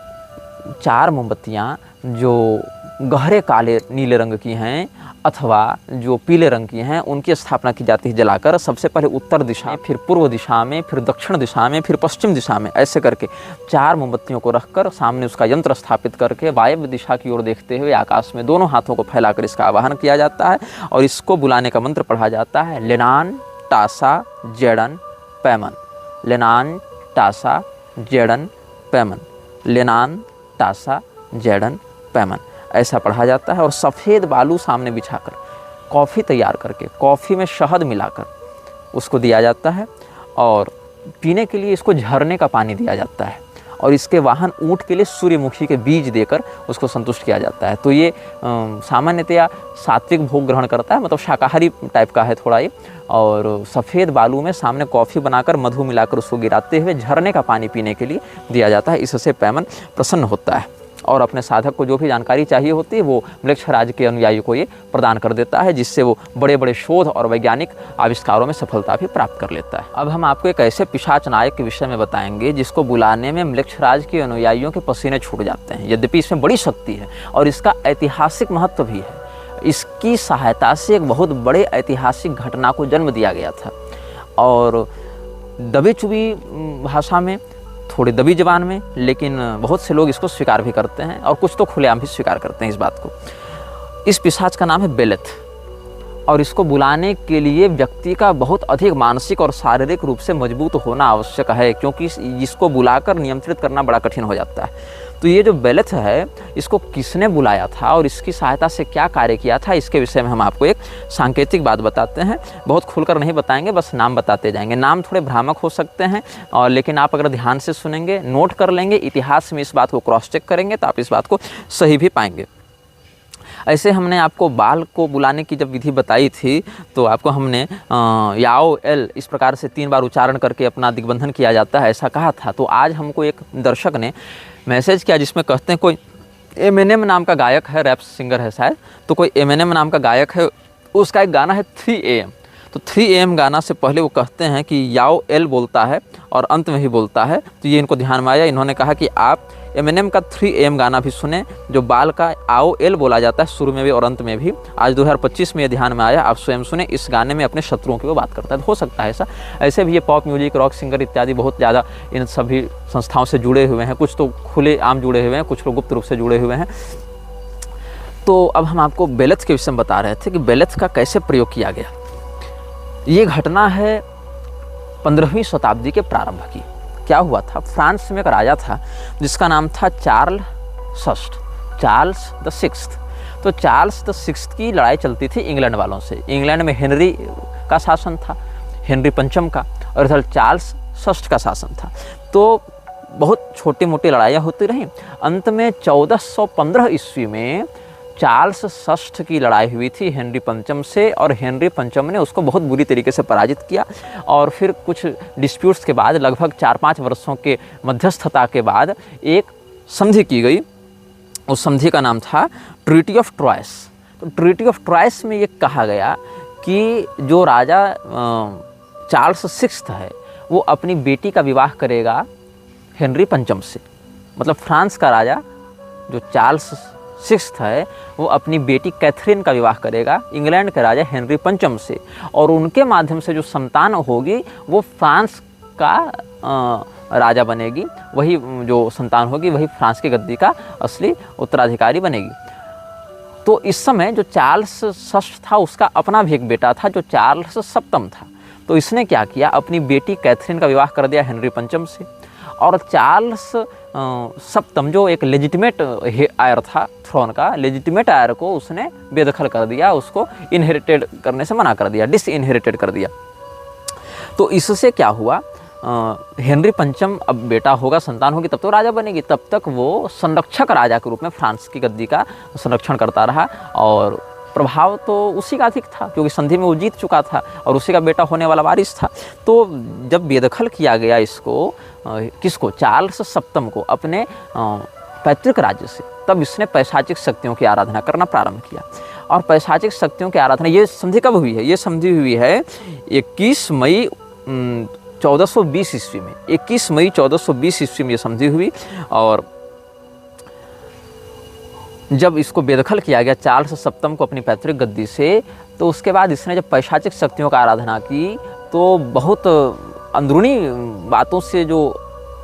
4 मोमबत्तियाँ जो गहरे काले नीले रंग की हैं अथवा जो पीले रंग की हैं, उनकी स्थापना की जाती है जलाकर। सबसे पहले उत्तर दिशा, फिर पूर्व दिशा में, फिर दक्षिण दिशा में, फिर पश्चिम दिशा में, ऐसे करके 4 मोमबत्तियों को रखकर सामने उसका यंत्र स्थापित करके वायव्य दिशा की ओर देखते हुए आकाश में दोनों हाथों को फैलाकर इसका आवाहन किया जाता है। और इसको बुलाने का मंत्र पढ़ा जाता है, लेनान टासा जेडन पैमन, लेनान टासा जेडन पैमन, लेनान टासा जेडन पैमन, ऐसा पढ़ा जाता है। और सफ़ेद बालू सामने बिछाकर कॉफ़ी तैयार करके, कॉफ़ी में शहद मिलाकर उसको दिया जाता है। और पीने के लिए इसको झरने का पानी दिया जाता है। और इसके वाहन ऊँट के लिए सूर्यमुखी के बीज देकर उसको संतुष्ट किया जाता है। तो ये सामान्यतया सात्विक भोग ग्रहण करता है, मतलब शाकाहारी टाइप का है थोड़ा ये। और सफ़ेद बालू में सामने कॉफ़ी बनाकर मधु मिलाकर उसको गिराते हुए झरने का पानी पीने के लिए दिया जाता है। इससे पैमन प्रसन्न होता है। और अपने साधक को जो भी जानकारी चाहिए होती है वो म्लेच्छराज के अनुयायी को ये प्रदान कर देता है, जिससे वो बड़े बड़े शोध और वैज्ञानिक आविष्कारों में सफलता भी प्राप्त कर लेता है। अब हम आपको एक ऐसे पिशाच नायक के विषय में बताएंगे जिसको बुलाने में म्लेच्छराज के अनुयायियों के पसीने छूट जाते हैं। यद्यपि इसमें बड़ी शक्ति है और इसका ऐतिहासिक महत्व भी है। इसकी सहायता से एक बहुत बड़े ऐतिहासिक घटना को जन्म दिया गया था और दबी चुबी भाषा में, थोड़ी दबी जबान में, लेकिन बहुत से लोग इसको स्वीकार भी करते हैं और कुछ तो खुलेआम भी स्वीकार करते हैं इस बात को। इस पिशाच का नाम है बेलेथ और इसको बुलाने के लिए व्यक्ति का बहुत अधिक मानसिक और शारीरिक रूप से मजबूत होना आवश्यक है, क्योंकि इसको बुलाकर नियंत्रित करना बड़ा कठिन हो जाता है। तो ये जो बेलेथ है, इसको किसने बुलाया था और इसकी सहायता से क्या कार्य किया था, इसके विषय में हम आपको एक सांकेतिक बात बताते हैं। बहुत खुलकर नहीं बताएंगे, बस नाम बताते जाएंगे। नाम थोड़े भ्रामक हो सकते हैं और लेकिन आप अगर ध्यान से सुनेंगे, नोट कर लेंगे, इतिहास में इस बात को क्रॉस चेक करेंगे तो आप इस बात को सही भी पाएंगे। ऐसे हमने आपको बाल को बुलाने की जब विधि बताई थी तो आपको हमने याओ एल इस प्रकार से 3 बार उच्चारण करके अपना दिग्बंधन किया जाता है, ऐसा कहा था। तो आज हमको एक दर्शक ने मैसेज किया जिसमें कहते हैं कोई एमिनेम नाम का गायक है, रैप सिंगर है शायद, तो कोई एमिनेम नाम का गायक है, उसका एक गाना है 3 AM। तो 3 AM गाना से पहले वो कहते हैं कि याओ एल बोलता है और अंत में ही बोलता है। तो ये इनको ध्यान में आया, इन्होंने कहा कि आप एमिनेम का 3 AM गाना भी सुने जो बाल का आओ एल बोला जाता है शुरू में भी और अंत में भी। आज 2025 में ये ध्यान में आया, आप स्वयं सुने। इस गाने में अपने शत्रुओं की वो बात करता है। हो सकता है ऐसा, ऐसे भी ये पॉप म्यूजिक, रॉक सिंगर इत्यादि बहुत ज़्यादा इन सभी संस्थाओं से जुड़े हुए हैं। कुछ तो खुले आम जुड़े हुए हैं, कुछ लोग गुप्त रूप से जुड़े हुए हैं। तो अब हम आपको बेलेथ के विषय में बता रहे थे कि बेलेथ का कैसे प्रयोग किया गया। ये घटना है 15वीं शताब्दी के प्रारंभ की। क्या हुआ था, फ्रांस में एक राजा था जिसका नाम था चार्ल्स द सिक्स्थ। तो चार्ल्स द सिक्स्थ की लड़ाई चलती थी इंग्लैंड वालों से। इंग्लैंड में हेनरी का शासन था, हेनरी पंचम का, और इधर चार्ल्स षष्ठ का शासन था। तो बहुत छोटी मोटी लड़ाइयाँ होती रहीं। अंत में 1415 ईस्वी में चार्ल्स षष्ठ की लड़ाई हुई थी हेनरी पंचम से और हेनरी पंचम ने उसको बहुत बुरी तरीके से पराजित किया। और फिर कुछ डिस्प्यूट्स के बाद, लगभग 4-5 वर्षों के मध्यस्थता के बाद एक संधि की गई। उस संधि का नाम था ट्रीटी ऑफ ट्रॉयस। तो ट्रीटी ऑफ ट्रॉयस में ये कहा गया कि जो राजा चार्ल्स सिक्स्थ है वो अपनी बेटी का विवाह करेगा हेनरी पंचम से। मतलब फ्रांस का राजा जो चार्ल्स सिक्स्थ है वो अपनी बेटी कैथरीन का विवाह करेगा इंग्लैंड के राजा हेनरी पंचम से, और उनके माध्यम से जो संतान होगी वो फ्रांस का राजा बनेगी। वही जो संतान होगी वही फ्रांस की गद्दी का असली उत्तराधिकारी बनेगी। तो इस समय जो चार्ल्स षष्ठ था उसका अपना भी एक बेटा था जो चार्ल्स सप्तम था। तो इसने क्या किया, अपनी बेटी कैथरीन का विवाह कर दिया हेनरी पंचम से, और चार्ल्स सप्तम जो एक लेजिटिमेट आयर था थ्रोन का, लेजिटिमेट आयर को उसने बेदखल कर दिया, उसको इनहेरिटेड करने से मना कर दिया, डिसइनहेरिटेड कर दिया। तो इससे क्या हुआ, हेनरी पंचम अब बेटा होगा, संतान होगी, तब तो राजा बनेगी। तब तक वो संरक्षक राजा के रूप में फ्रांस की गद्दी का संरक्षण करता रहा और प्रभाव तो उसी का अधिक था क्योंकि संधि में वो जीत चुका था और उसी का बेटा होने वाला वारिस था। तो जब बेदखल किया गया इसको, किसको, चार्ल्स सप्तम को अपने पैतृक राज्य से, तब इसने पैशाचिक शक्तियों की आराधना करना प्रारंभ किया। और पैशाचिक शक्तियों की आराधना, ये संधि कब हुई है, ये संधि हुई है 21 मई 1420 ईस्वी में। 21 मई 1420 ईस्वी में ये संधि हुई। और जब इसको बेदखल किया गया चार्ल्स सप्तम को अपनी पैतृक गद्दी से, तो उसके बाद इसने जब पैशाचिक शक्तियों का आराधना की तो बहुत अंदरूनी बातों से जो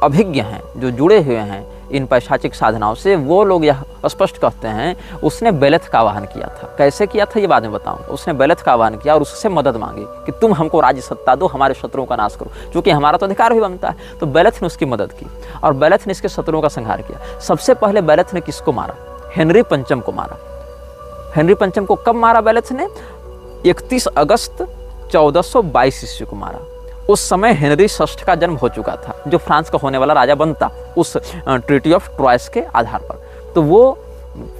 अभिज्ञ हैं, जो जुड़े हुए हैं इन पैशाचिक साधनाओं से, वो लोग यह स्पष्ट कहते हैं उसने बेलेथ का आवाहन किया था। कैसे किया था ये बाद में बताऊंगा। उसने बेलेथ का आवाहन किया और उससे मदद मांगी कि तुम हमको राज्य सत्ता दो, हमारे शत्रुओं का नाश करो, क्योंकि हमारा तो अधिकार भी बनता है। तो बेलेथ ने उसकी मदद की और बेलेथ ने इसके शत्रुओं का संहार किया। सबसे पहले बेलेथ ने किसको मारा, हेनरी पंचम को मारा। हेनरी पंचम को कब मारा बेलेथ ने, 31 अगस्त 1422 ईस्वी को मारा। उस समय हेनरी षष्ठ का जन्म हो चुका था जो फ्रांस का होने वाला राजा बनता उस ट्रीटी ऑफ ट्रॉयस के आधार पर। तो वो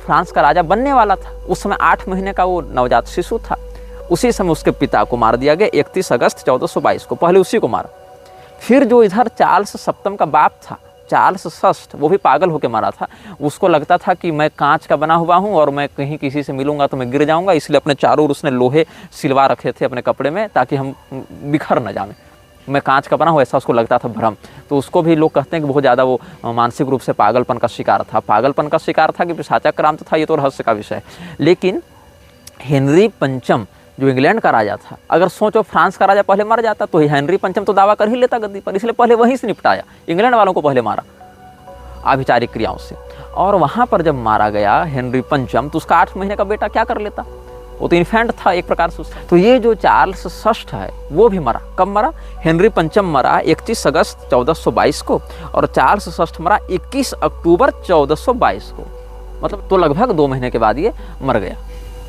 फ्रांस का राजा बनने वाला था। उस समय 8 महीने का वो नवजात शिशु था। उसी समय उसके पिता को मार दिया गया 31 अगस्त 1422 को, पहले उसी को मारा। फिर जो इधर चार्ल्स सप्तम का बाप था चार्ल्स षष्ठ वो भी पागल होकर मरा था। उसको लगता था कि मैं कांच का बना हुआ हूँ और मैं कहीं किसी से मिलूंगा तो मैं गिर जाऊंगा, इसलिए अपने चारों ओर उसने लोहे सिलवा रखे थे अपने कपड़े में ताकि हम बिखर न जाएं। मैं कांच का बना हूँ ऐसा उसको लगता था भ्रम। तो उसको भी लोग कहते हैं कि बहुत ज़्यादा वो मानसिक रूप से पागलपन का शिकार था। पागलपन का शिकार था कि पिशाचाक्रांत था, ये तो रहस्य का विषय है। लेकिन हेनरी पंचम जो इंग्लैंड का राजा था, अगर सोचो फ्रांस का राजा पहले मर जाता तो हेनरी पंचम तो दावा कर ही लेता गद्दी पर, इसलिए पहले वहीं से निपटाया, इंग्लैंड वालों को पहले मारा आभिचारिक क्रियाओं से। और वहाँ पर जब मारा गया हेनरी पंचम तो उसका 8 महीने का बेटा क्या कर लेता, वो तो इन्फेंट था एक प्रकार से। तो ये जो चार्ल्स षष्ठ है वो भी मरा। कब मरा? हेनरी पंचम मरा 31 अगस्त 1422 को और चार्ल्स षष्ठ मरा 21 अक्टूबर 1422 को, मतलब तो लगभग 2 महीने के बाद ये मर गया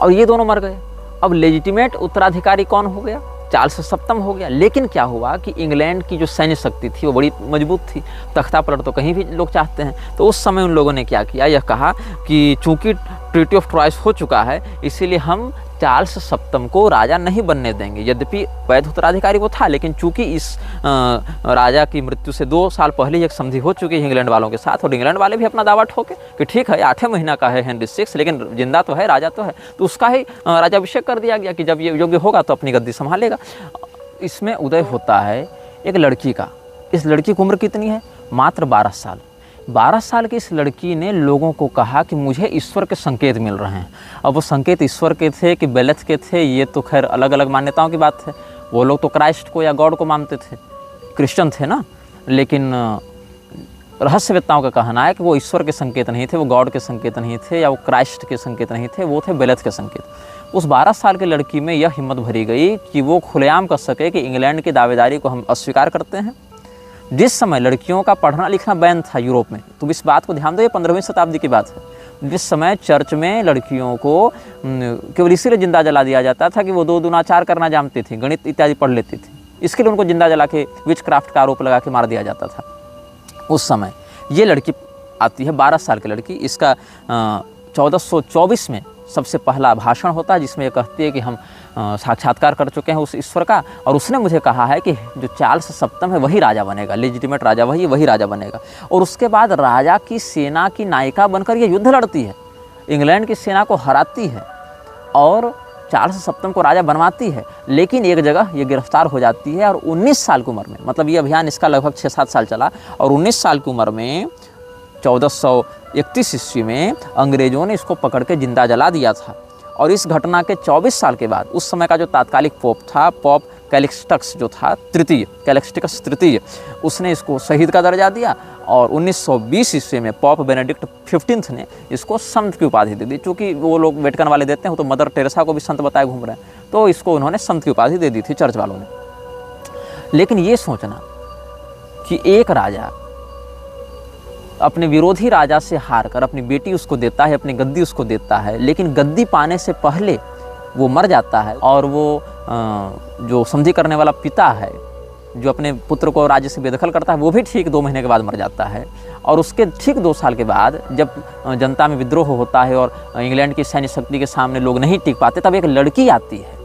और ये दोनों मर गए। अब लेजिटिमेट उत्तराधिकारी कौन हो गया? चार्ल्स सप्तम हो गया। लेकिन क्या हुआ कि इंग्लैंड की जो सैन्य शक्ति थी वो बड़ी मजबूत थी, तख्ता पलट तो कहीं भी लोग चाहते हैं। तो उस समय उन लोगों ने क्या किया, यह कहा कि चूंकि ट्रीटी ऑफ ट्राइस हो चुका है इसीलिए हम चार्ल्स सप्तम को राजा नहीं बनने देंगे। यद्यपि वैध उत्तराधिकारी वो था, लेकिन चूंकि इस राजा की मृत्यु से 2 साल पहले ही एक संधि हो चुकी है इंग्लैंड वालों के साथ और इंग्लैंड वाले भी अपना दावा ठोके कि ठीक है 8 महीना का है हेनरी 6 लेकिन जिंदा तो है, राजा तो है, तो उसका ही राजाभिषेक कर दिया गया कि जब ये योग्य होगा तो अपनी गद्दी संभालेगा। इसमें उदय होता है एक लड़की का। इस लड़की की उम्र कितनी है? मात्र 12 साल। 12 साल की इस लड़की ने लोगों को कहा कि मुझे ईश्वर के संकेत मिल रहे हैं। अब वो संकेत ईश्वर के थे कि बेलेथ के थे, ये तो खैर अलग अलग मान्यताओं की बात है। वो लोग तो क्राइस्ट को या गॉड को मानते थे, क्रिश्चियन थे ना, लेकिन रहस्यवेत्ताओं का कहना है कि वो ईश्वर के संकेत नहीं थे, वो गॉड के संकेत नहीं थे या वो क्राइस्ट के संकेत नहीं थे, वो थे बेलेथ के संकेत। उस 12 साल की लड़की में यह हिम्मत भरी गई कि वो खुलेआम कर सके कि इंग्लैंड की दावेदारी को हम अस्वीकार करते हैं। जिस समय लड़कियों का पढ़ना लिखना बैन था यूरोप में, तो इस बात को ध्यान दो, ये 15वीं शताब्दी की बात है। जिस समय चर्च में लड़कियों को केवल इसीलिए जिंदा जला दिया जाता था कि वो 2 दूना 4 करना जानती थी, गणित इत्यादि पढ़ लेती थी, इसके लिए उनको जिंदा जला के विच क्राफ्ट का आरोप लगा के मार दिया जाता था। उस समय ये लड़की आती है, 12 साल की लड़की। इसका 1424 में सबसे पहला भाषण होता है जिसमें ये कहती है कि हम साक्षात्कार कर चुके हैं उस ईश्वर का और उसने मुझे कहा है कि जो चार्ल्स सप्तम है वही राजा बनेगा, लेजिटिमेट राजा वही राजा बनेगा। और उसके बाद राजा की सेना की नायिका बनकर ये युद्ध लड़ती है, इंग्लैंड की सेना को हराती है और चार्ल्स सप्तम को राजा बनवाती है। लेकिन एक जगह ये गिरफ्तार हो जाती है और 19 साल की उम्र में, मतलब ये अभियान इसका लगभग 6-7 साल चला और 19 साल की उम्र में 1431 ईस्वी में अंग्रेजों ने इसको पकड़ के जिंदा जला दिया था। और इस घटना के 24 साल के बाद उस समय का जो तात्कालिक पोप था, पोप कैलिक्सटस जो था कैलिक्सटिकस तृतीय, उसने इसको शहीद का दर्जा दिया और 1920 ईस्वी में पोप बेनेडिक्ट 15 ने इसको संत की उपाधि दे दी। चूँकि वो लोग वेटिकन वाले देते हैं, तो मदर टेरेसा को भी संत बताए घूम रहे हैं, तो इसको उन्होंने संत की उपाधि दे दी थी चर्च वालों ने। लेकिन ये सोचना कि एक राजा अपने विरोधी राजा से हार कर अपनी बेटी उसको देता है, अपनी गद्दी उसको देता है, लेकिन गद्दी पाने से पहले वो मर जाता है और वो जो संधि करने वाला पिता है जो अपने पुत्र को राज्य से बेदखल करता है वो भी ठीक 2 महीने के बाद मर जाता है। और उसके ठीक 2 साल के बाद जब जनता में विद्रोह होता है और इंग्लैंड की सैन्य शक्ति के सामने लोग नहीं टिक पाते, तब एक लड़की आती है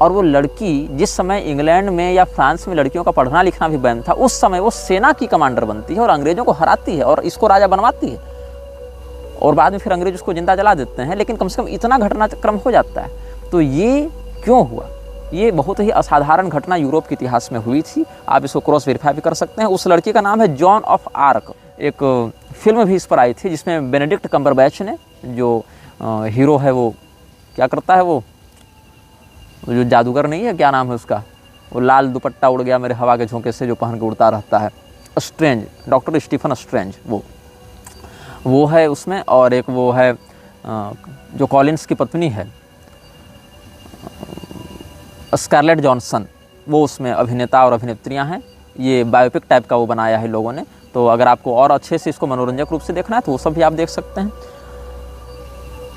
और वो लड़की जिस समय इंग्लैंड में या फ्रांस में लड़कियों का पढ़ना लिखना भी बैन था, उस समय वो सेना की कमांडर बनती है और अंग्रेजों को हराती है और इसको राजा बनवाती है और बाद में फिर अंग्रेज उसको जिंदा जला देते हैं। लेकिन कम से कम इतना घटनाक्रम हो जाता है। तो ये क्यों हुआ? ये बहुत ही असाधारण घटना यूरोप के इतिहास में हुई थी। आप इसको क्रॉस वेरीफाई भी कर सकते हैं। उस लड़की का नाम है जॉन ऑफ आर्क। एक फिल्म भी इस पर आई थी जिसमें बेनेडिक्ट कम्बरबैच ने, जो हीरो है, वो क्या करता है, वो जो जादूगर नहीं है, क्या नाम है उसका, वो लाल दुपट्टा उड़ गया मेरे हवा के झोंके से जो पहन के उड़ता रहता है, स्ट्रेंज, डॉक्टर स्टीफन स्ट्रेंज, वो है उसमें। और एक वो है जो कॉलिंस की पत्नी है, स्कारलेट जॉनसन, वो उसमें अभिनेता और अभिनेत्रियां हैं। ये बायोपिक टाइप का वो बनाया है लोगों ने। तो अगर आपको और अच्छे से इसको मनोरंजक रूप से देखना है तो वो सब भी आप देख सकते हैं।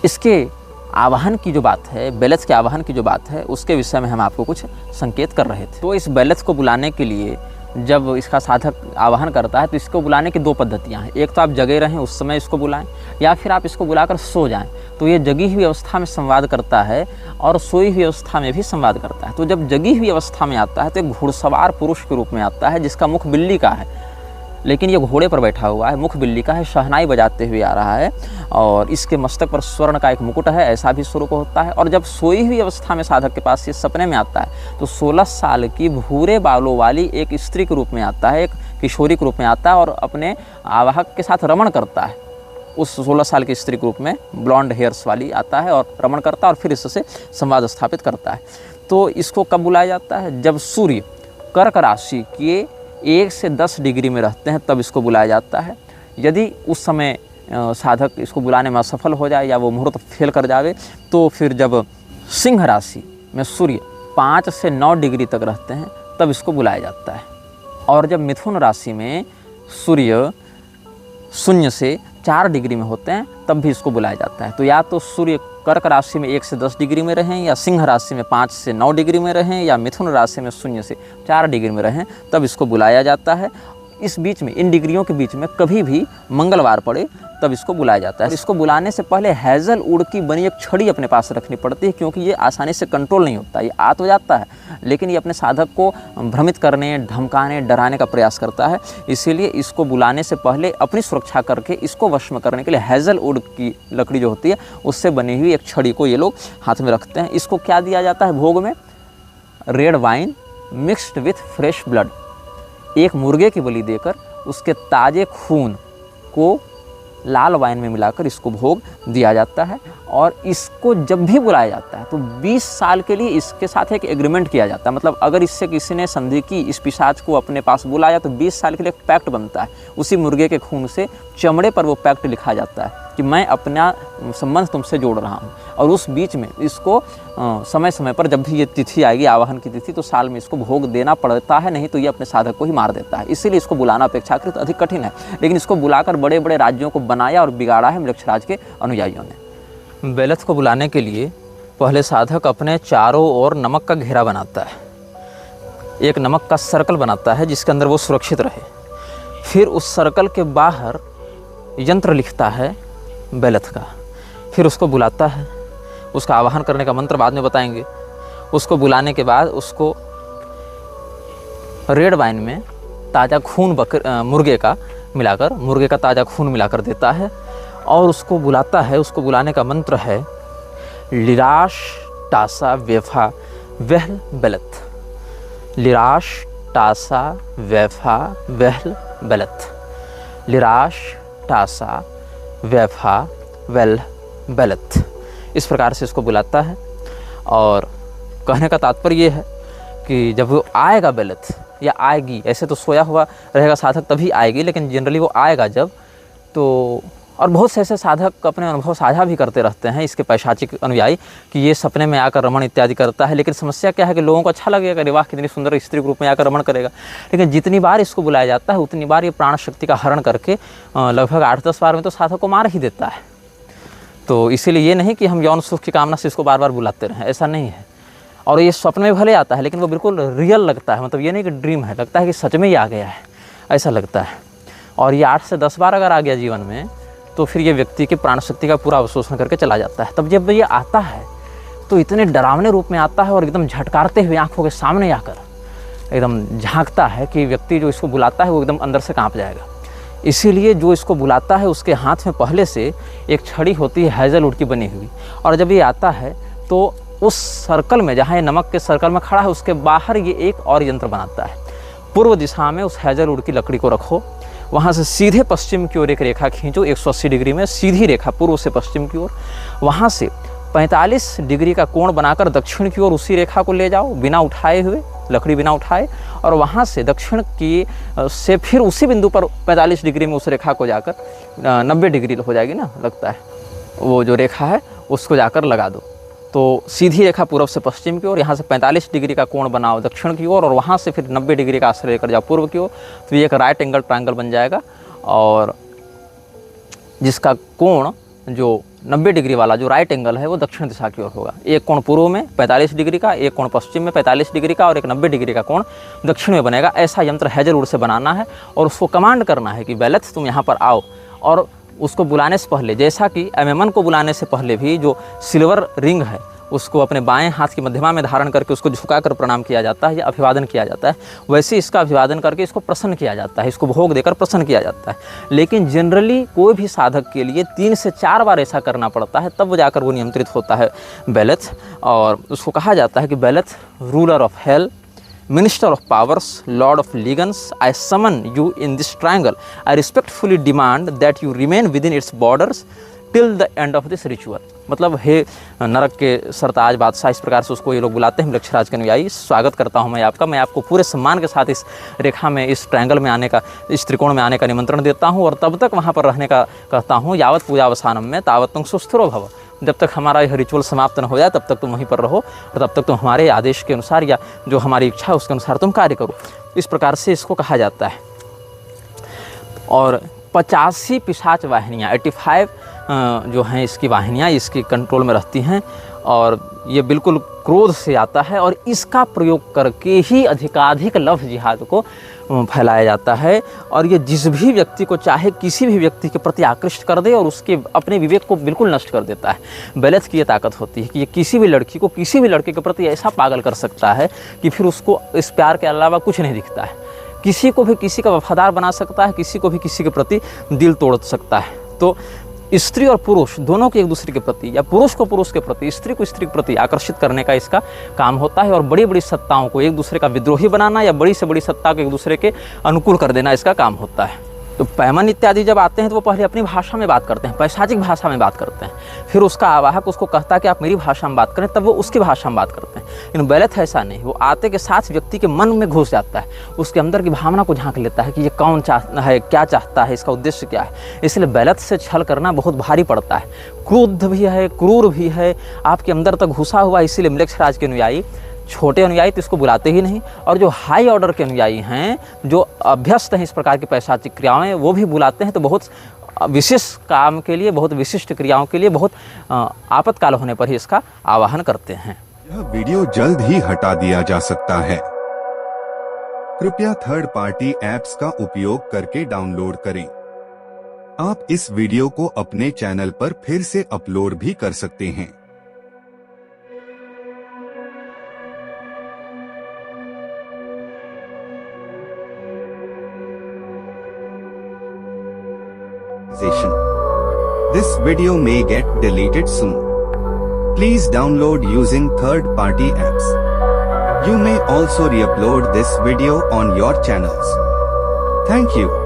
इसके आवाहन की जो बात है, बेलेथ के आवाहन की जो बात है, उसके विषय में हम आपको कुछ संकेत कर रहे थे। तो इस बेलेथ को बुलाने के लिए जब इसका साधक आवाहन करता है तो इसको बुलाने की 2 पद्धतियाँ हैं। एक तो आप जगे रहें उस समय इसको बुलाएं, या फिर आप इसको बुलाकर सो जाएं। तो ये जगी हुई अवस्था में संवाद करता है और सोई हुई अवस्था में भी संवाद करता है। तो जब जगी हुई अवस्था में आता है तो एक घुड़सवार पुरुष के रूप में आता है जिसका मुख बिल्ली का है, लेकिन ये घोड़े पर बैठा हुआ है, मुख बिल्ली का है, शहनाई बजाते हुए आ रहा है और इसके मस्तक पर स्वर्ण का एक मुकुट है, ऐसा भी स्वरूप होता है। और जब सोई हुई अवस्था में साधक के पास ये सपने में आता है तो 16 साल की भूरे बालों वाली एक स्त्री के रूप में आता है, एक किशोरी के रूप में आता है और अपने आवाहक के साथ रमण करता है। उस 16 साल की स्त्री के रूप में ब्लॉन्ड हेयर्स वाली आता है और रमण करता है और फिर इससे संवाद स्थापित करता है। तो इसको कब बुलाया जाता है? जब सूर्य कर्क राशि के 1 से 10 डिग्री में रहते हैं तब इसको बुलाया जाता है। यदि उस समय साधक इसको बुलाने में असफल हो जाए या वो मुहूर्त फेल कर जावे तो फिर जब सिंह राशि में सूर्य 5 से 9 डिग्री तक रहते हैं तब इसको बुलाया जाता है। और जब मिथुन राशि में सूर्य शून्य से 4 डिग्री में होते हैं तब भी इसको बुलाया जाता है। तो या तो सूर्य कर्क राशि में 1 से 10 डिग्री में रहें, या सिंह राशि में 5 से 9 डिग्री में रहें, या मिथुन राशि में 0 से 4 डिग्री में रहें, तब इसको बुलाया जाता है। इस बीच में, इन डिग्रियों के बीच में कभी भी मंगलवार पड़े तब इसको बुलाया जाता है। इसको बुलाने से पहले हैज़ल वुड की बनी एक छड़ी अपने पास रखनी पड़ती है, क्योंकि ये आसानी से कंट्रोल नहीं होता। ये आ तो जाता है लेकिन ये अपने साधक को भ्रमित करने, धमकाने, डराने का प्रयास करता है। इसीलिए इसको बुलाने से पहले अपनी सुरक्षा करके इसको वश में करने के लिए हैज़ल वुड की लकड़ी जो होती है उससे बनी हुई एक छड़ी को ये लोग हाथ में रखते हैं। इसको क्या दिया जाता है भोग में? Red wine mixed with fresh blood. एक मुर्गे की बलि देकर उसके ताज़े खून को लाल वाइन में मिलाकर इसको भोग दिया जाता है। और इसको जब भी बुलाया जाता है तो 20 साल के लिए इसके साथ एक एग्रीमेंट किया जाता है। मतलब अगर इससे किसी ने संधि की, इस पिशाच को अपने पास बुलाया तो 20 साल के लिए एक पैक्ट बनता है। उसी मुर्गे के खून से चमड़े पर वो पैक्ट लिखा जाता है कि मैं अपना संबंध तुमसे जोड़ रहा हूँ। और उस बीच में इसको समय समय पर जब भी ये तिथि आएगी, आवाहन की तिथि, तो साल में इसको भोग देना पड़ता है, नहीं तो ये अपने साधक को ही मार देता है। इसीलिए इसको बुलाना अपेक्षाकृत अधिक कठिन है। लेकिन इसको बुलाकर बड़े बड़े राज्यों को बनाया और बिगाड़ा है मृक्षराज के अनुयायियों ने। बेलथ को बुलाने के लिए पहले साधक अपने चारों ओर नमक का घेरा बनाता है, एक नमक का सर्कल बनाता है जिसके अंदर वो सुरक्षित रहे। फिर उस सर्कल के बाहर यंत्र लिखता है बेलथ का, फिर उसको बुलाता है। उसका आवाहन करने का मंत्र बाद में बताएंगे। उसको बुलाने के बाद उसको रेड वाइन में ताज़ा खून मुर्गे का ताज़ा खून मिलाकर देता है और उसको बुलाता है। उसको बुलाने का मंत्र है लिराश टासा वेफा वहल बेलथ। लिराश टासा वेफा वहल बेलथ। लिराश टासा वेफा वेल बेलथ। इस प्रकार से इसको बुलाता है। और कहने का तात्पर्य ये है कि जब वो आएगा बेलथ या आएगी, ऐसे तो सोया हुआ रहेगा साधक तभी आएगी, लेकिन जनरली वो आएगा जब तो। और बहुत से ऐसे साधक अपने अनुभव साझा भी करते रहते हैं इसके पैशाचिक अनुयायी कि ये सपने में आकर रमण इत्यादि करता है। लेकिन समस्या क्या है कि लोगों को अच्छा लगेगा, वाह कितनी सुंदर स्त्री के रूप में आकर रमण करेगा। लेकिन जितनी बार इसको बुलाया जाता है उतनी बार ये प्राण शक्ति का हरण करके लगभग 8-10 बार में तो साधक को मार ही देता है। तो इसीलिए ये नहीं कि हम यौन सुख की कामना से इसको बार बार बुलाते रहें, ऐसा नहीं है। और ये स्वप्न में भले आता है लेकिन वो बिल्कुल रियल लगता है, मतलब ये नहीं कि ड्रीम है, लगता है कि सच में ही आ गया है, ऐसा लगता है। और ये 8 से 10 बार अगर आ गया जीवन में तो फिर ये व्यक्ति की प्राण शक्ति का पूरा अवशोषण करके चला जाता है। तब जब ये आता है तो इतने डरावने रूप में आता है और एकदम झटकारते हुए आँखों के सामने आकर एकदम झांकता है कि व्यक्ति जो इसको बुलाता है वो एकदम अंदर से काँप जाएगा। इसीलिए जो इसको बुलाता है उसके हाथ में पहले से एक छड़ी होती है हैज़ल वुड की बनी हुई। और जब ये आता है तो उस सर्कल में, जहाँ ये नमक के सर्कल में खड़ा है, उसके बाहर ये एक और यंत्र बनाता है। पूर्व दिशा में उस हैज़ल वुड की लकड़ी को रखो, वहाँ से सीधे पश्चिम की ओर एक रेखा खींचो 180 डिग्री में, सीधी रेखा पूर्व से पश्चिम की ओर। वहाँ से 45 डिग्री का कोण बनाकर दक्षिण की ओर उसी रेखा को ले जाओ बिना उठाए हुए, लकड़ी बिना उठाए। और वहाँ से दक्षिण की से फिर उसी बिंदु पर 45 डिग्री में उस रेखा को जाकर 90 डिग्री हो जाएगी ना, लगता है वो जो रेखा है उसको जाकर लगा दो। तो सीधी रेखा पूर्व से पश्चिम की ओर, यहाँ से 45 डिग्री का कोण बनाओ दक्षिण की ओर और वहाँ से फिर 90 डिग्री का आश्रय लेकर जाओ पूर्व की ओर। तो ये एक राइट एंगल ट्रायंगल बन जाएगा और जिसका कोण जो 90 डिग्री वाला जो राइट एंगल है वो दक्षिण दिशा की ओर होगा। एक कोण पूर्व में 45 डिग्री का, एक कोण पश्चिम में 45 डिग्री का और एक 90 डिग्री का कोण दक्षिण में बनेगा। ऐसा यंत्र हैज़ल वुड से बनाना है और उसको कमांड करना है कि बेलथ तुम यहाँ पर आओ। और उसको बुलाने से पहले, जैसा कि एमेमन को बुलाने से पहले भी जो सिल्वर रिंग है उसको अपने बाएं हाथ की मध्यमा में धारण करके उसको झुकाकर प्रणाम किया जाता है या अभिवादन किया जाता है, वैसे इसका अभिवादन करके इसको प्रसन्न किया जाता है, इसको भोग देकर प्रसन्न किया जाता है। लेकिन जनरली कोई भी साधक के लिए 3 से 4 बार ऐसा करना पड़ता है, तब वो जाकर वो नियंत्रित होता है बेलेथ। और उसको कहा जाता है कि Beleth ruler of hell, Minister of powers, Lord of legends, I summon you in this triangle. I respectfully demand that you remain within its borders till the end of this ritual. मतलब हे नरक के सरताज बादशाह, इस प्रकार से उसको ये लोग बुलाते हैं मृक्षराज के अनुयायी। स्वागत करता हूँ मैं आपका, मैं आपको पूरे सम्मान के साथ इस रेखा में, इस ट्रायंगल में आने का, इस त्रिकोण में आने का निमंत्रण देता हूँ और तब तक वहाँ पर रहने का कहता हूँ। यावत पूजावसानम में तावत तुम सुस्थिरो भव, जब तक हमारा यह रिचुअल समाप्त न हो जाए तब तक तुम वहीं पर रहो और तब तक तुम हमारे आदेश के अनुसार या जो हमारी इच्छा है उसके अनुसार तुम कार्य करो। इस प्रकार से इसको कहा जाता है। और 85 पिशाच वाहिनियाँ, 85 जो हैं इसकी वाहिनियाँ इसकी कंट्रोल में रहती हैं और ये बिल्कुल क्रोध से आता है और इसका प्रयोग करके ही अधिकाधिक लव जिहाद को फैलाया जाता है। और ये जिस भी व्यक्ति को चाहे किसी भी व्यक्ति के प्रति आकृष्ट कर दे और उसके अपने विवेक को बिल्कुल नष्ट कर देता है। बेलेथ की ये ताकत होती है कि ये किसी भी लड़की को किसी भी लड़के के प्रति ऐसा पागल कर सकता है कि फिर उसको इस प्यार के अलावा कुछ नहीं दिखता है। किसी को भी किसी का वफादार बना सकता है, किसी को भी किसी के प्रति दिल तोड़ सकता है। तो स्त्री और पुरुष दोनों के एक दूसरे के प्रति या पुरुष को पुरुष के प्रति, स्त्री को स्त्री के प्रति आकर्षित करने का इसका काम होता है और बड़ी बड़ी सत्ताओं को एक दूसरे का विद्रोही बनाना या बड़ी से बड़ी सत्ता को एक दूसरे के अनुकूल कर देना इसका काम होता है। तो पैमन इत्यादि जब आते हैं तो वो पहले अपनी भाषा में बात करते हैं, पैशाचिक भाषा में बात करते हैं, फिर उसका आवाहक उसको कहता है कि आप मेरी भाषा में बात करें, तब वो उसकी भाषा में बात करते हैं। लेकिन बेलेथ ऐसा नहीं, वो आते के साथ व्यक्ति के मन में घुस जाता है, उसके अंदर की भावना को झांक लेता है कि ये कौन चाहता है, क्या चाहता है, इसका उद्देश्य क्या है। इसलिए बेलेथ से छल करना बहुत भारी पड़ता है, क्रोध भी है, क्रूर भी है, आपके अंदर तक घुसा हुआ। इसीलिए मृक्षराज के अनुयायी, छोटे अनुयायी तो इसको बुलाते ही नहीं, और जो हाई ऑर्डर के अनुयायी हैं, जो अभ्यस्त हैं इस प्रकार की पैशाचिक क्रियाएं, वो भी बुलाते हैं। तो बहुत विशेष काम के लिए, बहुत विशिष्ट क्रियाओं के लिए, बहुत आपातकाल होने पर ही इसका आवाहन करते हैं। यह वीडियो जल्द ही हटा दिया जा सकता है। कृपया थर्ड पार्टी ऐप्स का उपयोग करके डाउनलोड करें। आप इस वीडियो को अपने चैनल पर फिर से अपलोड भी कर सकते हैं। This video may get deleted soon. Please download using third-party apps. You may also re-upload this video on your channels. Thank you.